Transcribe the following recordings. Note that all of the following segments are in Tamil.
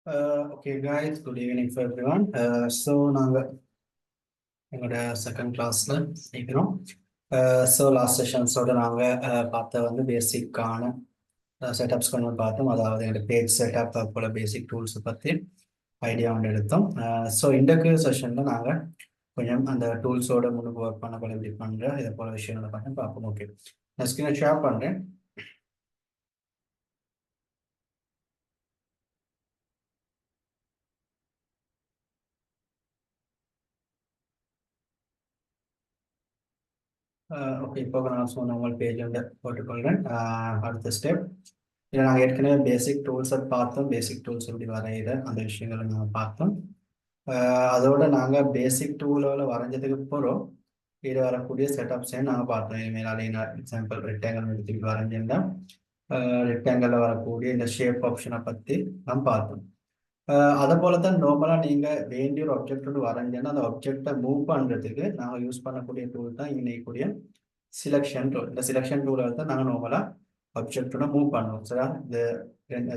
Okay, guys, good evening for everyone. So, நாங்கள் எங்களோட செகண்ட் கிளாஸில் இருக்கிறோம். ஸோ லாஸ்ட் செஷன்ஸோட நாங்கள் பார்த்த வந்து பேசிக்கான செட்டப்ஸ் கொண்டு பார்த்தோம். அதாவது எங்களோட பேஜ் செட்டப் போல் பேசிக் டூல்ஸை பற்றி ஐடியா ஒன்று எடுத்தோம். ஸோ இன்றைக்கு செஷனில் நாங்கள் கொஞ்சம் அந்த டூல்ஸோட முன்னுக்கு ஒர்க் பண்ண போல எப்படி பண்ணுற இதை போல விஷயங்களை பார்த்து பார்ப்போம். ஓகே, நான் ஸ்க்ரீனை ஷேர் பண்ணுறேன். ஓகே, இப்போ நான் சொன்ன உங்கள் பேஜ் வந்து போட்டுக்கொள்கிறேன். அடுத்த ஸ்டெப் இதில் நாங்கள் ஏற்கனவே பேசிக் டூல்ஸை பார்த்தோம். பேசிக் டூல்ஸ் எப்படி வரைகிற அந்த விஷயங்களை நாங்கள் பார்த்தோம். அதோட நாங்கள் பேசிக் டூலோட வரைஞ்சதுக்கு போகிறோம். இதில் வரக்கூடிய செட்டப்ஸையும் நாங்கள் பார்த்தோம். இனிமேல் எக்ஸாம்பிள் ரெக்டாங்கல் எடுத்துக்கிட்டு வரைஞ்சிருந்தா ரெக்டாங்கலில் வரக்கூடிய இந்த ஷேப் ஆப்ஷனை பற்றி நாம் பார்த்தோம். அதை போல தான் நார்மலாக நீங்கள் வேண்டிய ஒரு ஆப்ஜெக்ட் ஒன்று வரைஞ்சேன்னா அந்த ஆப்ஜெக்டை மூவ் பண்ணுறதுக்கு நாங்கள் யூஸ் பண்ணக்கூடிய டூல் தான் இணையக்கூடிய சிலெக்ஷன் டூல். இந்த சிலெக்ஷன் டூலை தான் நாங்கள் நார்மலாக ஆப்ஜெக்டோட மூவ் பண்ணுவோம். சரியா,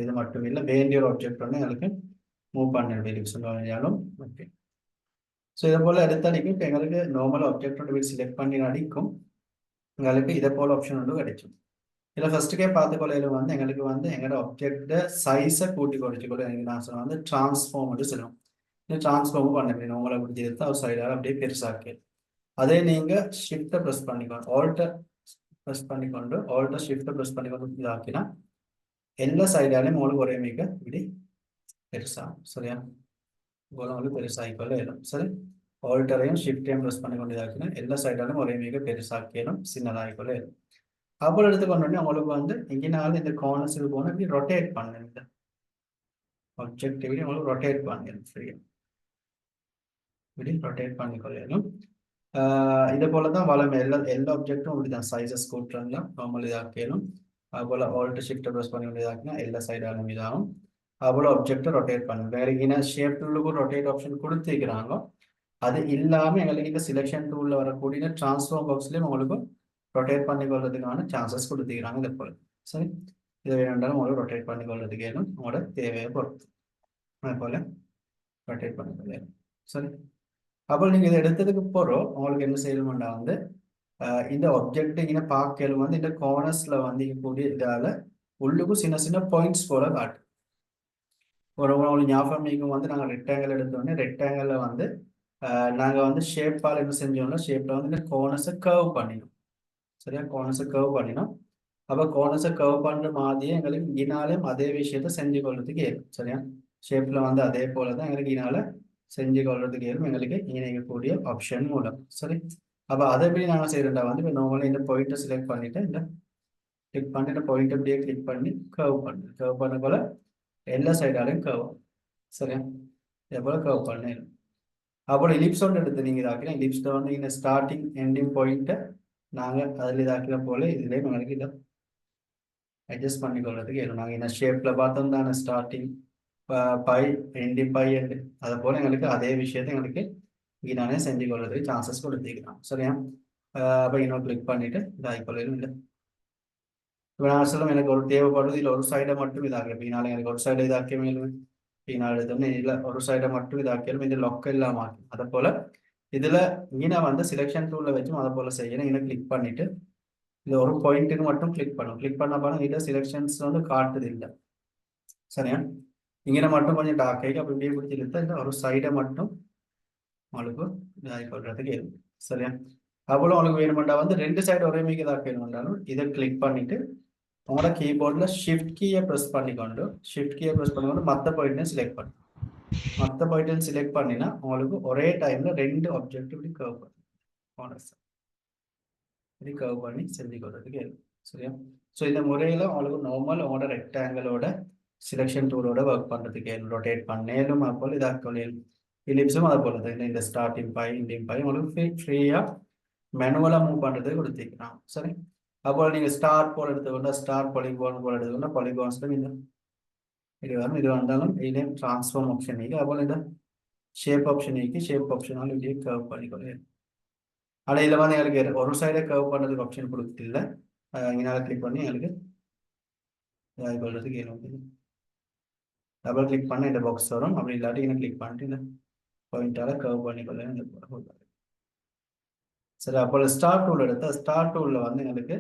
இது மட்டும் இல்லை, வேண்டிய ஒரு ஆப்ஜெக்ட் ஒன்று எங்களுக்கு மூவ் பண்ண சொல்லுவாலும் ஓகே. ஸோ இதை போல் எடுத்தாடிக்கும் இப்போ எங்களுக்கு நார்மல் ஆப்ஜெக்ட் ஒன்று செலக்ட் பண்ணி அடிக்கும் எங்களுக்கு இதை போல் ஆப்ஷன் ஒன்று கிடைக்கும். இதில் ஃபர்ஸ்ட்டுக்கே பார்த்துக்கொள்ளையில வந்து எங்களுக்கு வந்து எங்களோட ஆப்ஜெக்ட சைஸை கூட்டி குறைச்சிக்கொள்ள எனக்கு நான் சொன்ன வந்து டிரான்ஸ்ஃபார்ம் வந்து சொல்லுவோம். இந்த டிரான்ஸ்ஃபார்ம் பண்ண முடியும் உங்களை பிடிச்சி எடுத்து அவர் சைடால் அப்படியே பெருசாக்கு. அதே நீங்கள் ஷிஃப்ட்டை ப்ரெஸ் பண்ணிக்கணும், ஆல்டர் ப்ரெஸ் பண்ணிக்கொண்டு ஆல்டர் ஷிஃப்ட்டை ப்ரெஸ் பண்ணிக்கொண்டு இதாக்கினா எல்லா சைடாலையும் உங்களுக்கு ஒரே மிக இப்படி பெருசாகும். சரியா, உங்களுக்கு பெருசாகிக்கொள்ள இயலும். சரி, ஆல்டரையும் ஷிஃப்டையும் ப்ரெஸ் பண்ணி கொண்டு இதாக்கினா எல்லா சைடாலும் ஒரே மிக பெருசாக்கியலும் சின்னதாகிக்கொள்ள இயலும். அப்புறம் எடுத்துக்கொண்டோடனே உங்களுக்கு வந்து எங்கேனாலும் இந்த கார்னர்ஸுக்கு போனால் இப்படி ரொட்டேட் பண்ணுங்க. ஆப்ஜெக்ட் இப்படி உங்களுக்கு ரொட்டேட் பண்ணிடணும். சரியா, இப்படி ரொட்டேட் பண்ணிக்கொள்ளணும். இதே போல தான் வளம் எல்லா ஆப்ஜெக்டும் இப்படி தான் சைஸஸ் கூட்டுறதுலாம் நார்மல் இதாக்கணும். அதுபோல் ஆல்ட் ஷிஃப்ட் ப்ரெஸ் பண்ணி கொண்டு இதாக்கினா எல்லா சைடாலும் இதாகும். அதுபோல் ஆப்ஜெக்டை ரொட்டேட் பண்ணுங்க. வேற எங்கன்னா ஷேப் டூலுக்கு ரொட்டேட் ஆப்ஷன் கொடுத்துருக்கிறாங்க. அது இல்லாமல் எங்களுக்கு இந்த சிலெக்ஷன் டூலில் வரக்கூடிய டிரான்ஸ்ஃபார்ம் பாக்ஸ்லேயும் உங்களுக்கு ரொட்டேட் பண்ணிக்கொள்றதுக்கான சான்சஸ் கொடுத்துக்கிறாங்க. இதை போல் சரி, இதை வேண்டாலும் உங்களுக்கு ரொட்டேட் பண்ணிக்கொள்றதுக்கு ஏனும் உங்களோட தேவையை பொறுத்து அது போல் ரொட்டேட் பண்ணிக்கொள்ளணும். சரி, அப்போ நீங்கள் இதை எடுத்ததுக்கு போகிறோம் உங்களுக்கு என்ன செய்யணும்னா வந்து இந்த ஆப்ஜெக்ட் இங்கே பார்க்கலும் வந்து இந்த கார்னர்ஸில் வந்து கூடிய இதால் உள்ளுக்கும் சின்ன சின்ன பாயிண்ட்ஸ் போல காட்டு. ஒரு ஞாபகம் வந்து நாங்கள் ரெக்டாங்கிள் எடுத்தோடனே ரெக்டாங்கிளில் வந்து நாங்கள் வந்து ஷேப்பால் என்ன செஞ்சோம்னா ஷேப்பில் வந்து இந்த கார்னர்ஸை கர்வ் பண்ணினோம். சரியா, கார்னர்ஸை கர்வ் பண்ணினோம். அப்போ கோர்னர்ஸை கர்வ் பண்ணுற மாதிரியே எங்களுக்கு இனாலும் அதே விஷயத்த செஞ்சு கொள்றதுக்கு ஏறும். சரியா, ஷேப்பில் வந்து அதே போல தான் எங்களுக்கு இனால செஞ்சு கொள்றதுக்கு ஏறும் எங்களுக்கு இணைக்கக்கூடிய ஆப்ஷன் மூலம். சரி, அப்போ அதை எப்படி நாங்கள் செய்யறோம்டா வந்து இப்போ நார்மலாக இந்த பாயிண்ட்டை செலக்ட் பண்ணிட்டு இந்த கிளிக் பண்ணிட்டு பாயிண்ட் அப்படியே கிளிக் பண்ணி கர்வ் பண்ண போல எல்லா சைடாலையும் கர்வ். சரியா, இதே போல கர்வ் பண்ணிடும். அப்புறம் எலிப்ஸ் ஒன்று எடுத்து நீங்கள் இதாக்கலாம். எலிப்ஸில் வந்து இந்த ஸ்டார்டிங் எண்டிங் பாயிண்ட்டை நாங்கள் அதில் இதாக்கிற போல இதுலேயும் எங்களுக்கு இதை அட்ஜஸ்ட் பண்ணிக்கொள்றதுக்கு ஏன்னா நாங்கள் என்ன ஷேப்பில் பார்த்தோம் தானே starting by ending by end அதை போல் எங்களுக்கு அதே விஷயத்தை எங்களுக்கு இங்கே நானே செஞ்சு கொள்றதுக்கு சான்சஸ் கொடுத்துக்கலாம். சரியா, அப்போ இன்னும் கிளிக் பண்ணிவிட்டு இதாகிக்கொள்ளும். இல்லை இப்போ நான் சொல்லுவேன் எனக்கு ஒரு தேவைப்படுறது இல்லை ஒரு சைடை மட்டும் இதாக்கி பின்னால் எனக்கு ஒரு சைடை இதாக்கிய மேலும் பின்னால் எடுத்தோம்னா இல்லை ஒரு சைடை மட்டும் இதாக்கியாலும் இந்த லொக்க இல்லாமல் ஆக்கும். அதை போல் இதில் இங்கே வந்து சிலெக்ஷன் டூலில் வச்சும் அதை போல் செய்யணும். இன்னும் கிளிக் பண்ணிவிட்டு இந்த ஒரு பாயிண்ட்டுன்னு மட்டும் கிளிக் பண்ணும். கிளிக் பண்ண பாருங்க இதில் சிலெக்ஷன்ஸ் வந்து காட்டுது இல்லை. சரியா, இங்கே மட்டும் கொஞ்சம் டார்க் ஆகிட்டு அப்படி இப்படியே பிடிச்சி இழுத்தா இந்த ஒரு சைடை மட்டும் உங்களுக்கு இதாகி கொள்றதுக்கு இருக்கும். சரியா, அவ்வளோ உங்களுக்கு வேணுமெண்டா வந்து ரெண்டு சைடு ஒரே மிக இதாக வேணுமெண்டாலும் இதை கிளிக் பண்ணிட்டு உங்களோட கீபோர்டில் ஷிஃப்ட் கீயை ப்ரெஸ் பண்ணிக்கொண்டு மற்ற பாயிண்ட்டையும் செலக்ட் பண்ணு. மற்ற பாயிண்ட்டையும் செலக்ட் பண்ணினா உங்களுக்கு ஒரே டைமில் ரெண்டு ஆப்ஜெக்ட் இப்படி கர்வ் பண்ணி இப்படி கர்வ் பண்ணி செஞ்சு கொள்றதுக்கு இருக்கும். சரியா, ஸோ இந்த முறையில் உங்களுக்கு நார்மல் உங்களோட ரெக்டாங்கிளோட சிலெக்ஷன் டூலோட ஒர்க் பண்ணுறதுக்கு ரொட்டேட் பண்ணேலும் அது போல் இதாக்கொள்ளும். இலிப்ஸும் அது போல தான் இந்த ஸ்டார்டிங் பை இண்டிங் பை உங்களுக்கு ஃப்ரீயாக மேனுவலாக மூவ் பண்ணுறதுக்கு கொடுத்துக்கலாம். சரி, அப்போ நீங்கள் ஸ்டார் போல் எடுத்துக்கொண்டா ஸ்டார் பாலிகான் போல் எடுத்துக்கொண்டா பாலிகான்ஸில் இந்த இது வரும். இது வந்தாலும் இதுலேயும் ட்ரான்ஸ்ஃபார்ம் ஆப்ஷன் இருக்குது. அப்போ இந்த ஷேப் ஆப்ஷன் இருக்குது. ஷேப் ஆப்ஷனால் இப்படியே கர்வ் பண்ணிக்கொள்ளும். ஆனால் இதில் வந்து எங்களுக்கு ஒரு சைடை கர்வ் பண்ணுறதுக்கு ஆப்ஷன் கொடுத்து இல்லை. இங்கே கிளிக் பண்ணி எங்களுக்கு இதாக கொள்றதுக்கு ஏறும். டபுள் கிளிக் பண்ண இந்த பாக்ஸ் வரும். அப்படி இல்லாட்டி இன்னும் கிளிக் பண்ணிட்டு இந்த பாயிண்டால கர்வ் பண்ணிக்கொள்ள இந்த சரி. அப்போ ஸ்டார் டூல் எடுத்து ஸ்டார் டூலில் வந்து எங்களுக்கு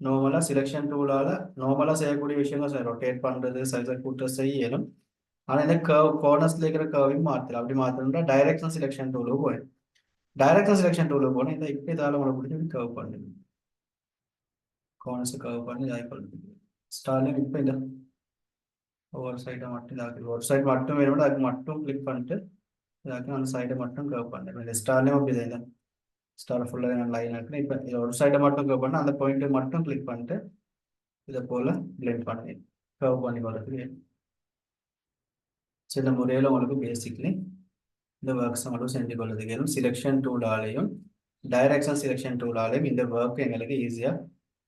நார்மலாக செலெக்ஷன் டூலால் நார்மலாக செய்யக்கூடிய விஷயங்கள் ரொட்டேட் பண்ணுறது சைஸை கூட்ட செய்யலும். ஆனால் இந்த கர்வ் கோர்னர்ஸில் இருக்கிற கர்வையும் மாற்றலாம். அப்படி மாற்றணும்னா டைரக்ஷன் செலெக்ஷன் டூலுக்கு போகணும். டைரக்ஷன் செலெக்ஷன் டூலுக்கு போனால் இந்த இப்போ இதால் உங்களை பிடிச்சி கர்வ் பண்ணுது. கோர்னர்ஸை கர்வ் பண்ணி இதாக பண்ணுது. ஸ்டார்லையும் இப்போ இந்த ஒவ்வொரு சைடை மட்டும் இதாக்குது. ஒரு சைடு மட்டும் வேணும்னா அதுக்கு மட்டும் கிளிக் பண்ணிட்டு இதாக்கி அந்த சைடை மட்டும் கர்வ் பண்ணுறேன். இந்த ஸ்டார்லையும் அப்படி தான் ஸ்டார் ஃபுல்லாக நான் லைன் இருக்குன்னு இப்போ இதை ஒரு சைடை மட்டும் கர்வ் பண்ணி அந்த பாயிண்ட்டை மட்டும் கிளிக் பண்ணிட்டு இதை போல் பிளெண்ட் பண்ணி கர்வ் பண்ணி வரதுக்கு சில முறையில் உங்களுக்கு பேசிக்லி இந்த ஒர்க்ஸ் உங்களுக்கு செஞ்சு கொள்றதுக்கு செலெக்ஷன் டூலாலையும் டைரக்ஷன் செலெக்ஷன் டூலாலையும் இந்த ஒர்க் எங்களுக்கு ஈஸியாக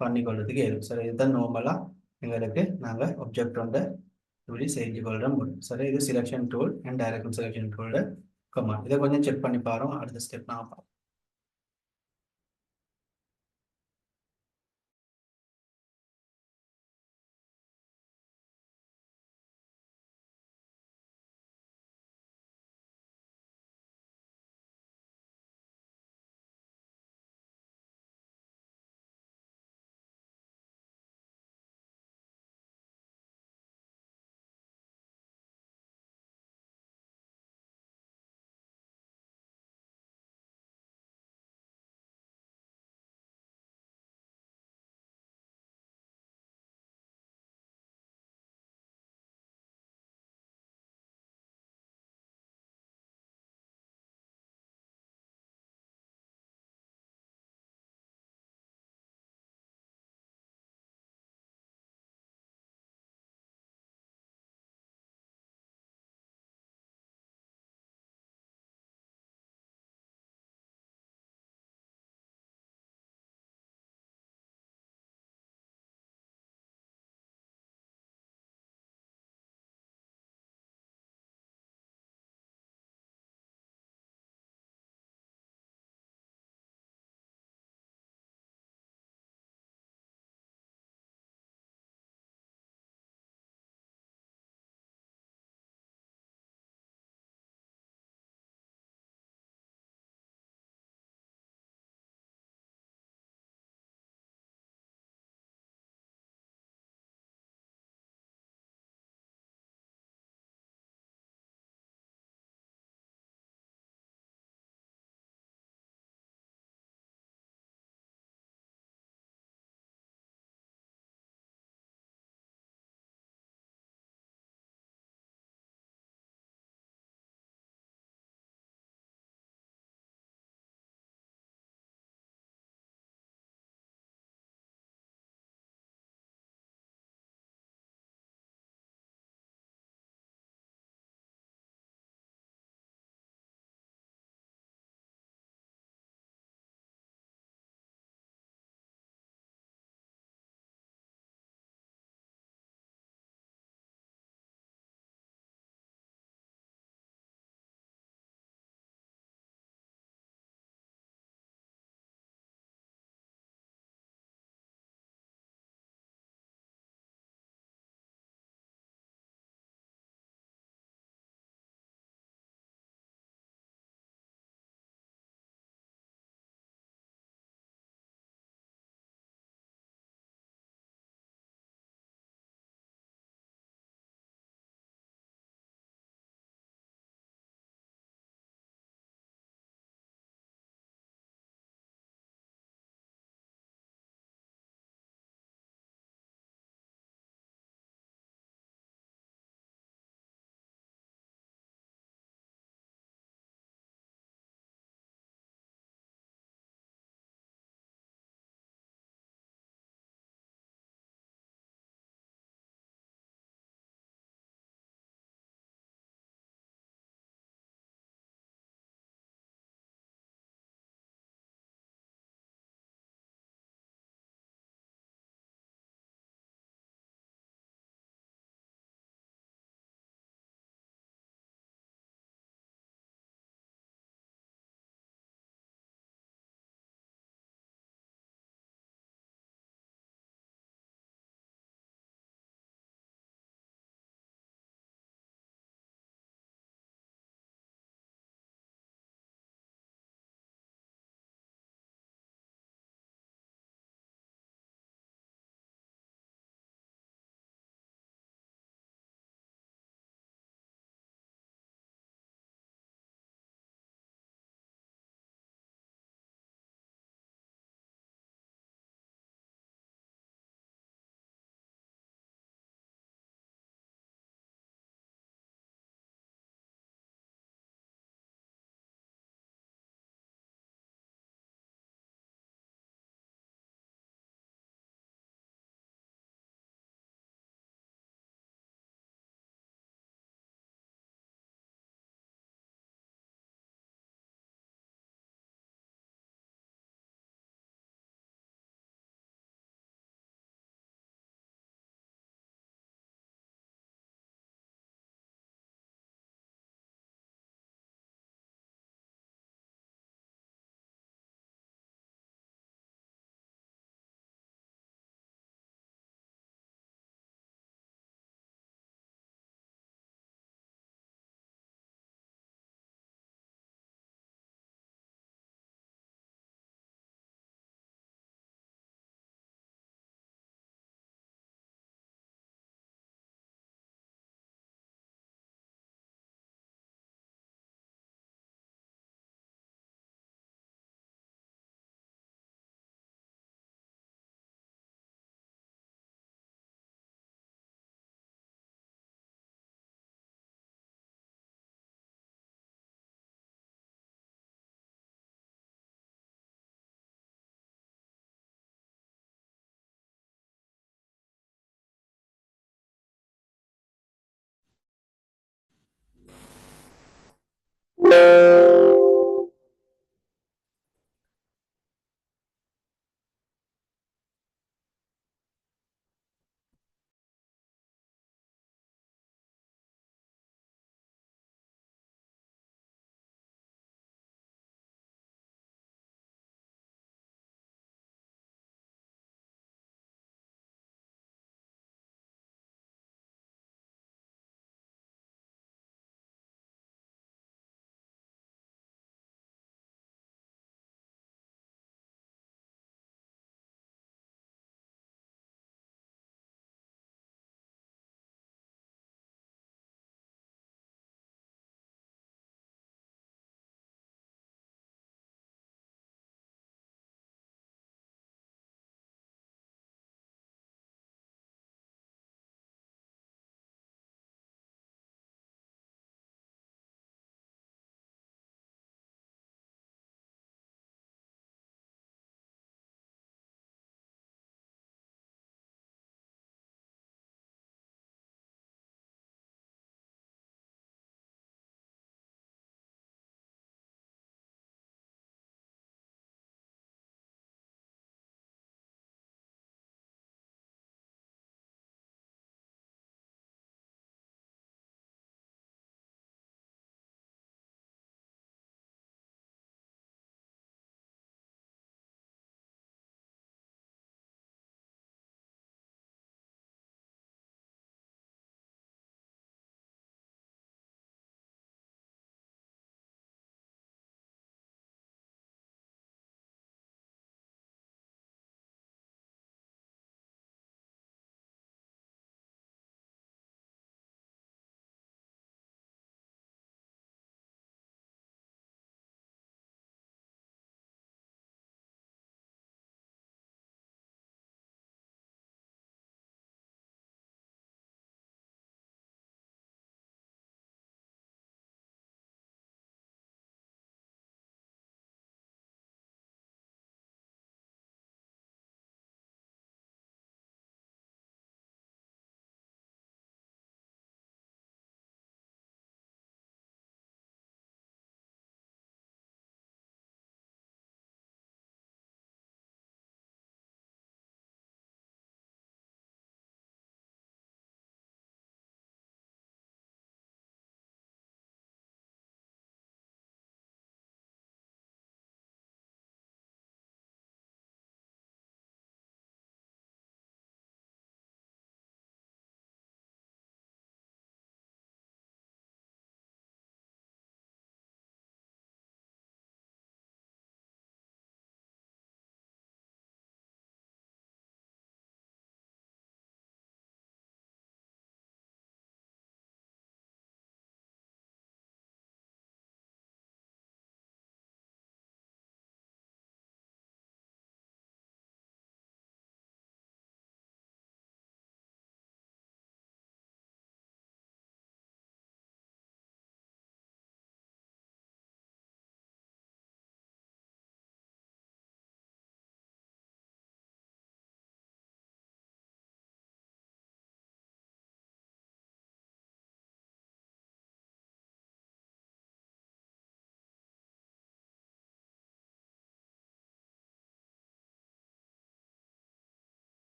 பண்ணி கொள்றதுக்கு இருக்கும். சரி, இதுதான் நார்மலாக எங்களுக்கு நாங்கள் ஆப்ஜெக்ட் வந்து இப்படி செஞ்சு கொள்கிற முடியும். சரி, இது selection tool and direction selection டூலோட கமாண்ட். இதை கொஞ்சம் செக் பண்ணி பாருங்க. அடுத்த ஸ்டெப் நான் பார்ப்போம்.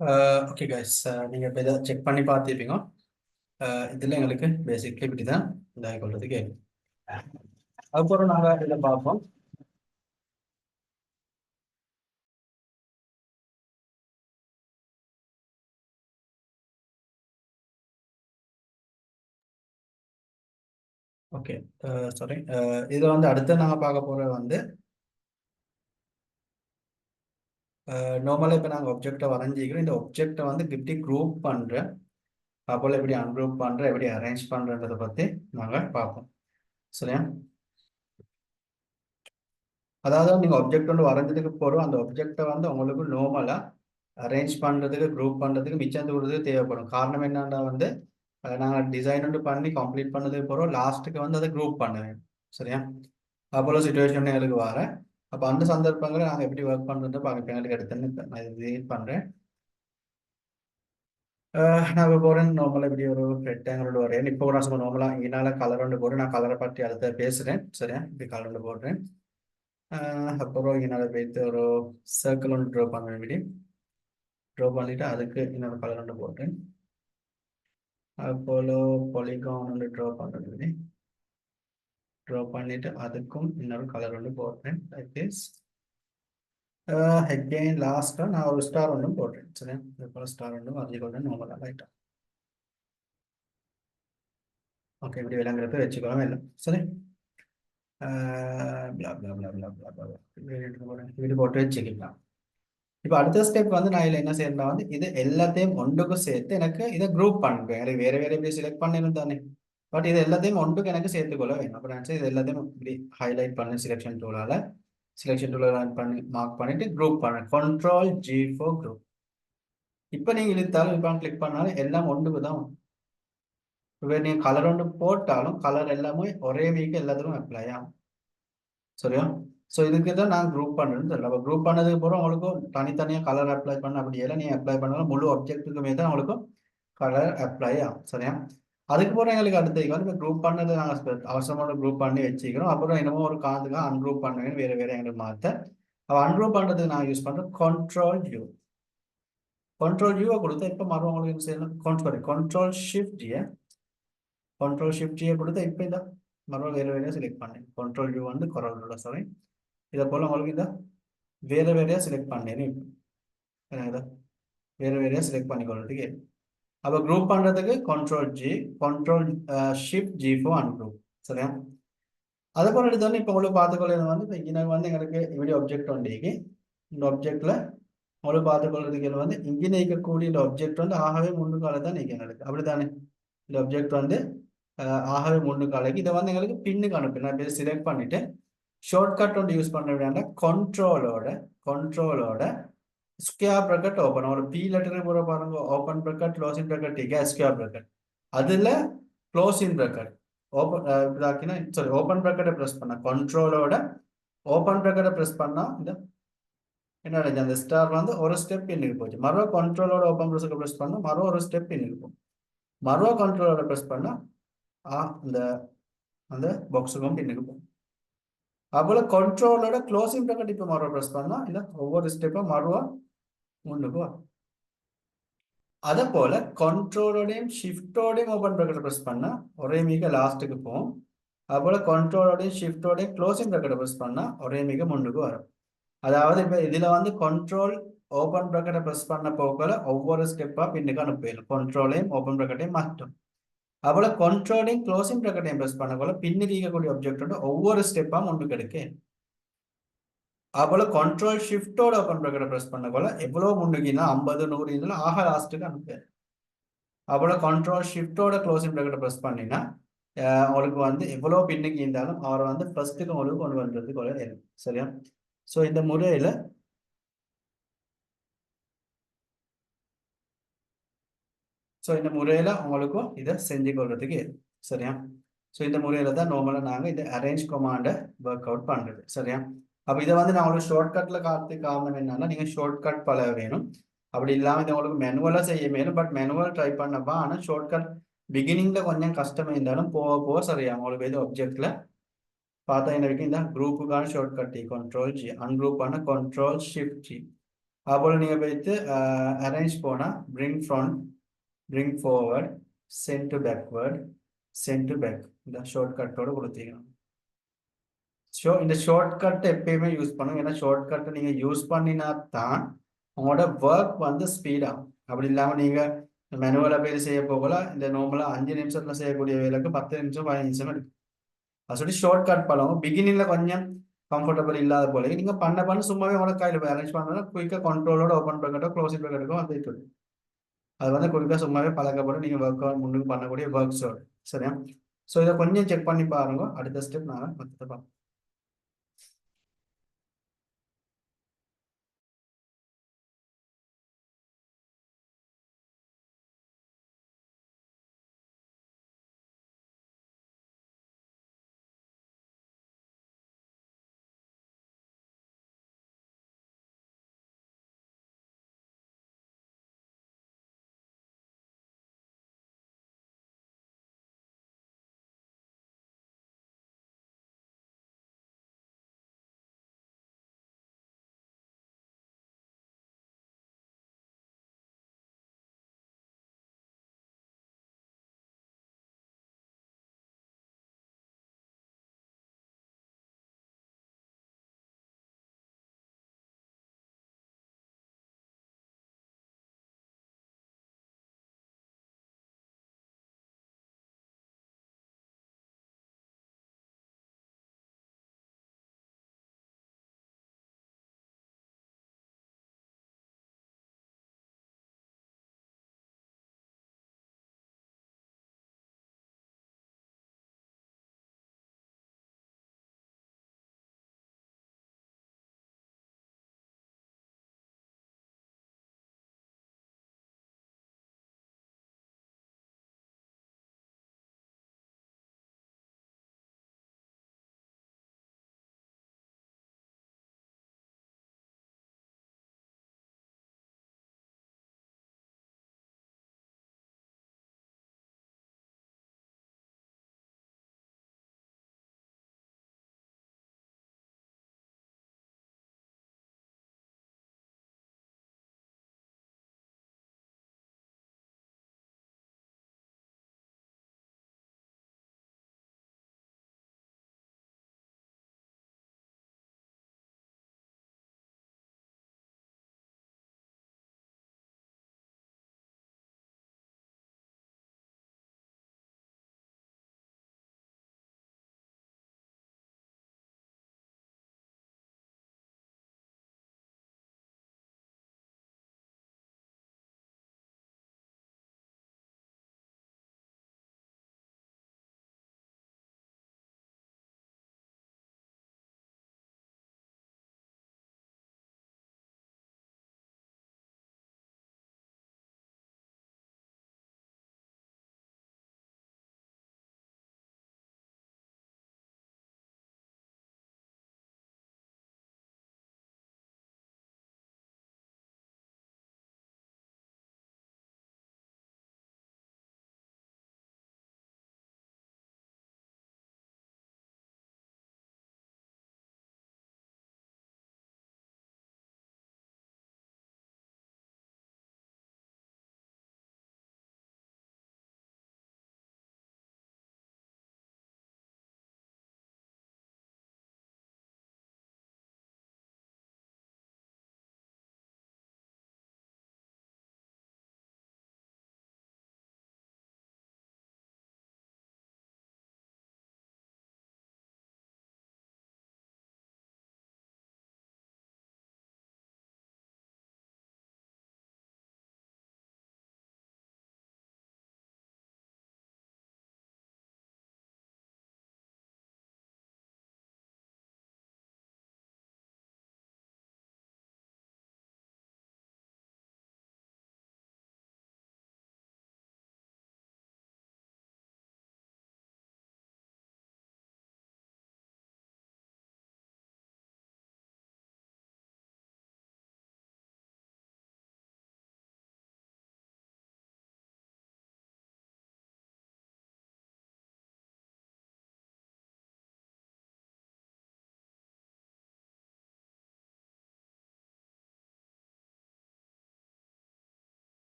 ஓகே கைஸ், நீங்கள் இப்போ இதை செக் பண்ணி பார்த்துப்பீங்க. இதில் எங்களுக்கு பேசிக்லி இப்படி தான் இந்த கொள்றதுக்கு. அதுக்கப்புறம் நாங்கள் இதில் பார்ப்போம். Okay, sorry. இதில் வந்து அடுத்து நாங்கள் பார்க்க போகிறது வந்து நார்மலாக இப்போ நாங்கள் ஒப்ஜெக்டை வரைஞ்சிக்கிறோம். இந்த ஒப்ஜெக்டை வந்து எப்படி குரூப் பண்ணுறேன், அப்போல எப்படி அன்குரூப் பண்ணுறேன், எப்படி அரேஞ்ச் பண்ணுறன்றதை பற்றி நாங்கள் பார்ப்போம். சரியா? அதாவது நீங்கள் ஒப்ஜெக்ட் ஒன்று வரைஞ்சதுக்கு போகிறோம், அந்த ஒப்ஜெக்டை வந்து உங்களுக்கு நார்மலாக அரேஞ்ச் பண்ணுறதுக்கு குரூப் பண்ணுறதுக்கு மிச்சம் தூரத்துக்கு தேவைப்படும். காரணம் என்னன்னா வந்து நாங்கள் டிசைன் ஒன்று பண்ணி கம்ப்ளீட் பண்ணதுக்கு போகிறோம், லாஸ்ட்டுக்கு வந்து அதை குரூப் பண்ணுவேன். சரியா? அப்போல சுச்சுவேஷன் எங்களுக்கு வரேன். அப்போ அந்த சந்தர்ப்பங்களை நாங்கள் எப்படி ஒர்க் பண்ணுறது பார்க்க எங்களுக்கு எடுத்துன்னு நான் இது ரீட் பண்ணுறேன். நான் இப்போ போகிறேன் நார்மலாக இப்படி ஒரு ரெக்டாங்கிளோட வரையேன். இப்போ நான் சும்மா நார்மலாக இங்கனால கலர் ஒன்று போடுறேன். நான் கலரை பற்றி அடுத்த பேசுகிறேன். சரியா? இப்படி கலர் ஒன்று போடுறேன். அப்புறம் இங்கனால போய்த்து ஒரு சர்க்கிள் ஒன்று ட்ரா பண்ண வேண்டி ட்ரா பண்ணிவிட்டு அதுக்கு இன்னொரு கலர் ஒன்று போடுறேன். அப்போலோ பாலிகான் ஒன்று ட்ரா பண்ண வேண்டி ட்ரா பண்ணிவிட்டு அதுக்கும் இன்னொரு கலர் ஒன்று போடுறேன். Like this. அகெயின் லாஸ்ட்டாக நான் ஒரு ஸ்டார் ஒன்றும் போடுறேன். சரியா? இது போல் ஸ்டார் ஒன்றும் வரைஞ்சிக்கொள்றேன் நார்மலாக லைட்டாக. ஓகே, இப்படி விளங்குறத வச்சுக்கலாம் இல்லை. சரி, வீடு போட்டு வச்சுக்கலாம். இப்போ அடுத்த ஸ்டெப் வந்து நான் இதில் என்ன செய்யறேன்னா வந்து இது எல்லாத்தையும் ஒன்றுக்கு சேர்த்து எனக்கு இதை குரூப் பண்ணுவேன். எனக்கு வேற வேற இப்படி செலக்ட் பண்ணிடும் தானே, பட் இது எல்லாத்தையும் ஒன்றுக்கு எனக்கு சேர்த்துக்கொள்ள வேணும். அப்போ நான் இது எல்லாத்தையும் இப்படி ஹைலைட் பண்ணி செலெக்ஷன் டூலால் பண்ணி மார்க் பண்ணிட்டு குரூப் பண்ணேன். Ctrl+G group. இப்போ நீங்கள் இழுத்தாலும் இப்போ கிளிக் பண்ணாலும் எல்லாம் ஒன்றுக்கு தான். இப்போ நீங்கள் கலர் ஒன்று போட்டாலும் கலர் எல்லாமே ஒரே வீக்கு எல்லாத்துக்கும் அப்ளை ஆகும். சரியா? ஸோ இதுக்கு தான் நான் குரூப் பண்ணுறேன்னு தெரியல. அப்போ குரூப் பண்ணதுக்கு போகிறோம் உங்களுக்கு தனித்தனியாக கலர் அப்ளை பண்ண அப்படி எல்லாம் நீங்கள் அப்ளை பண்ணாலும் முழு ஆப்ஜெக்ட்டுக்குமே தான் உங்களுக்கு கலர் அப்ளை ஆகும். சரியா? அதுக்கு போகிற எங்களுக்கு அடுத்த வந்து இப்போ குரூப் பண்ணது நாங்கள் அவசரமான குரூப் பண்ணி வச்சுக்கிறோம். அப்புறம் என்னமோ ஒரு காந்துங்க அன்குரூப் பண்ணுவேன் வேறு வேறு எங்களுக்கு மாற்ற. அப்போ அன்குரூப் பண்ணுறதுக்கு நான் யூஸ் பண்ணுறேன் Ctrl+U. Ctrl+U கொடுத்தா இப்போ மறுபடியும் உங்களுக்கு என்ன செய்யணும், Ctrl+Shift+G. Ctrl+Shift+G கொடுத்தா இப்போ இந்த மறுபடியும் வேறு வேறையாக செலக்ட் பண்ணேன். Ctrl+U வந்து குறவர்களோட சாரி. இதை போல் உங்களுக்கு இந்த வேறு வேறையாக செலக்ட் பண்ணேன்னு வேறு வேறையாக செலக்ட் பண்ணிக்கொள்றதுக்கு. அப்போ குரூப் பண்ணுறதுக்கு Ctrl+G, Ctrl+Shift+G ஃபார் அன்குரூப். சரியா? அதை போல் எடுத்தோன்னே இப்போ உங்களுக்கு பார்த்துக்கொள்ள வந்து இப்போ இங்கே வந்து எங்களுக்கு இப்படி ஆப்ஜெக்ட் உண்டிக்கு இந்த ஆப்ஜெக்டில் உங்களுக்கு பார்த்துக்கொள்றதுக்கு வந்து இங்கே நீக்கக்கூடிய இந்த ஆப்ஜெக்ட் வந்து ஆகவே முன்னுக்கால தான் நீக்க எங்களுக்கு. அப்படி தானே? இந்த ஆப்ஜெக்ட் வந்து ஆகவே முன்னுக்காலைக்கு இதை வந்து எங்களுக்கு பின்னுக்கு அனுப்பி நான் இப்போ செலக்ட் பண்ணிவிட்டு ஷார்ட்கட் ஒன்று யூஸ் பண்ண வேண்டாம். கண்ட்ரோலோட ஸ்கொயர் ப்ராக்கெட் ஓப்பன் ஒரு பி லெட்டர் போகிற பாருங்க, open bracket closing bracket square bracket அதில் க்ளோசிங் ப்ராக்கெட் ஓப்பன் இதாக்கினா சாரி ஓப்பன் ப்ராக்கெட்டை ப்ரெஸ் பண்ண கண்ட்ரோலோட ஓப்பன் ப்ராக்கெட்டை ப்ரெஸ் பண்ணால் இந்த என்ன நடந்துச்சு, அந்த ஸ்டார் வந்து ஒரு ஸ்டெப் இன்னுக்கு போச்சு. மறுவ கண்ட்ரோலோட ஓப்பன் ப்ரெஸ்ஸுக்கு ப்ரெஸ் பண்ணால் மறுவ ஒரு ஸ்டெப் இன்னுக்கு போகும். மறுவ கண்ட்ரோலோட ப்ரெஸ் பண்ணால் இந்த அந்த பாக்ஸுக்கும் பின்னுக்கு போகும். அப்போல கண்ட்ரோலோட க்ளோசிங் ப்ராக்கெட் இப்போ மறுவ ப்ரெஸ் பண்ணால் இல்லை ஒவ்வொரு ஸ்டெப்பும் மறுவா முன்னுக்கு வரும். அதே போல கண்ட்ரோலோடையும் ஷிஃப்டோடையும் ஓப்பன் ப்ராக்கெட் ப்ரெஸ் பண்ணால் ஒரே மிக லாஸ்ட்டுக்கு போகும். அதுபோல் கண்ட்ரோலோடையும் ஷிஃப்டோடையும் க்ளோசிங் ப்ராக்கெட் ப்ரெஸ் பண்ணால் ஒரே மிக முன்னுக்கு வரும். அதாவது இப்போ இதில் வந்து கண்ட்ரோல் ஓப்பன் ப்ராக்கெட்டை ப்ரெஸ் பண்ண போகல ஒவ்வொரு ஸ்டெப்பாக பின்னுக்கு அனுப்பிடும். கண்ட்ரோலையும் ஓப்பன் ப்ராக்கெட்டையும் மாற்றும். அதுபோல் கண்ட்ரோலையும் க்ளோசிங் ப்ராக்கெட்டையும் ப்ரெஸ் பண்ண போல பின்னுக்கு இருக்கக்கூடிய ஆப்ஜெக்ட் வந்து ஒவ்வொரு ஸ்டெப்பாக முன்னுக்கு எடுக்க. அதுபோல Ctrl+Shift ஓப்பன் ப்ராக்கெட்டை ப்ரெஸ் பண்ண போல எவ்வளோ முன்னுக்குன்னா 50 100 இதில் ஆக லாஸ்ட்டுக்கு அனுப்பேன். அப்போல Ctrl+Shift க்ளோசிங் ப்ராக்கெட்டை ப்ரெஸ் பண்ணினா உங்களுக்கு வந்து எவ்வளோ பின்னுக்கு இருந்தாலும் அவரை வந்து ஃபர்ஸ்ட்டுக்கு உங்களுக்கு கொண்டு வந்துறதுக்கு இருக்கும். சரியா? ஸோ இந்த முறையில் உங்களுக்கும் இதை செஞ்சு கொள்றதுக்கு. சரியா? ஸோ இந்த முறையில் தான் நார்மலாக நாங்கள் இந்த அரேஞ்ச் கமாண்டை ஒர்க் அவுட் பண்ணுறது. சரியா? அப்போ இதை வந்து நான் உங்களுக்கு ஷார்ட்கட்டில் காரணம் என்னன்னா நீங்கள் ஷார்ட்கட் பல வேணும். அப்படி இல்லாமல் இதை உங்களுக்கு மேனுவலாக செய்ய மேலும். பட் மேனுவல் ட்ரை பண்ணப்பா ஆனால் ஷார்ட்கட் பிகினிங்கில் கொஞ்சம் கஷ்டமாக இருந்தாலும் போக போக சரியா உங்களுக்கு இது ஆப்ஜெக்டில் பார்த்தா என்ன வரைக்கும் இந்த குரூப்புக்கான ஷார்ட்கட் Ctrl+G, அன்குரூப் பண்ண Ctrl+Shift+G, அதுபோல் நீங்கள் போயிட்டு அரேஞ்ச் போனால் bring front, bring forward, send to backward, send to back இந்த ஷார்ட்கட்டோட கொடுத்தீங்க. இந்த ஷார்ட்கட் எப்பயுமே யூஸ் பண்ணுங்க. ஏன்னா ஷார்ட்கட்டை நீங்கள் யூஸ் பண்ணினா தான் உங்களோட ஒர்க் வந்து ஸ்பீட் ஆகும். அப்படி இல்லாமல் நீங்கள் மேனுவலாக போய் செய்ய போகல இந்த நார்மலாக 5 நிமிஷத்தில் செய்யக்கூடிய வேலைக்கு 10 நிமிஷம் 15 நிமிஷம் எடுக்கும். அது சொல்லி ஷார்ட்கட் பண்ணுவோம். பிகினிங்கில் கொஞ்சம் கம்ஃபர்டபுள் இல்லாத போல நீங்கள் பண்ண சும்மாவே உங்களோட கையில் அரேஞ்ச் பண்ணோன்னா குயிக்காக கண்ட்ரோலோட ஓப்பன் ப்ராக்கெட்டோ க்ளோசிங் ப்ராக்கெட்டுக்கோ வந்துட்டு இருக்கும். அது வந்து குயிக்காக சும்மாவே பழக்கப்படும் நீங்கள் ஒர்க் முன்னுக்கு பண்ணக்கூடிய ஒர்க்ஸோடு. சரியா? ஸோ இதை கொஞ்சம் செக் பண்ணி பாருங்க. அடுத்த ஸ்டெப் நான் மற்ற பார்ப்போம்.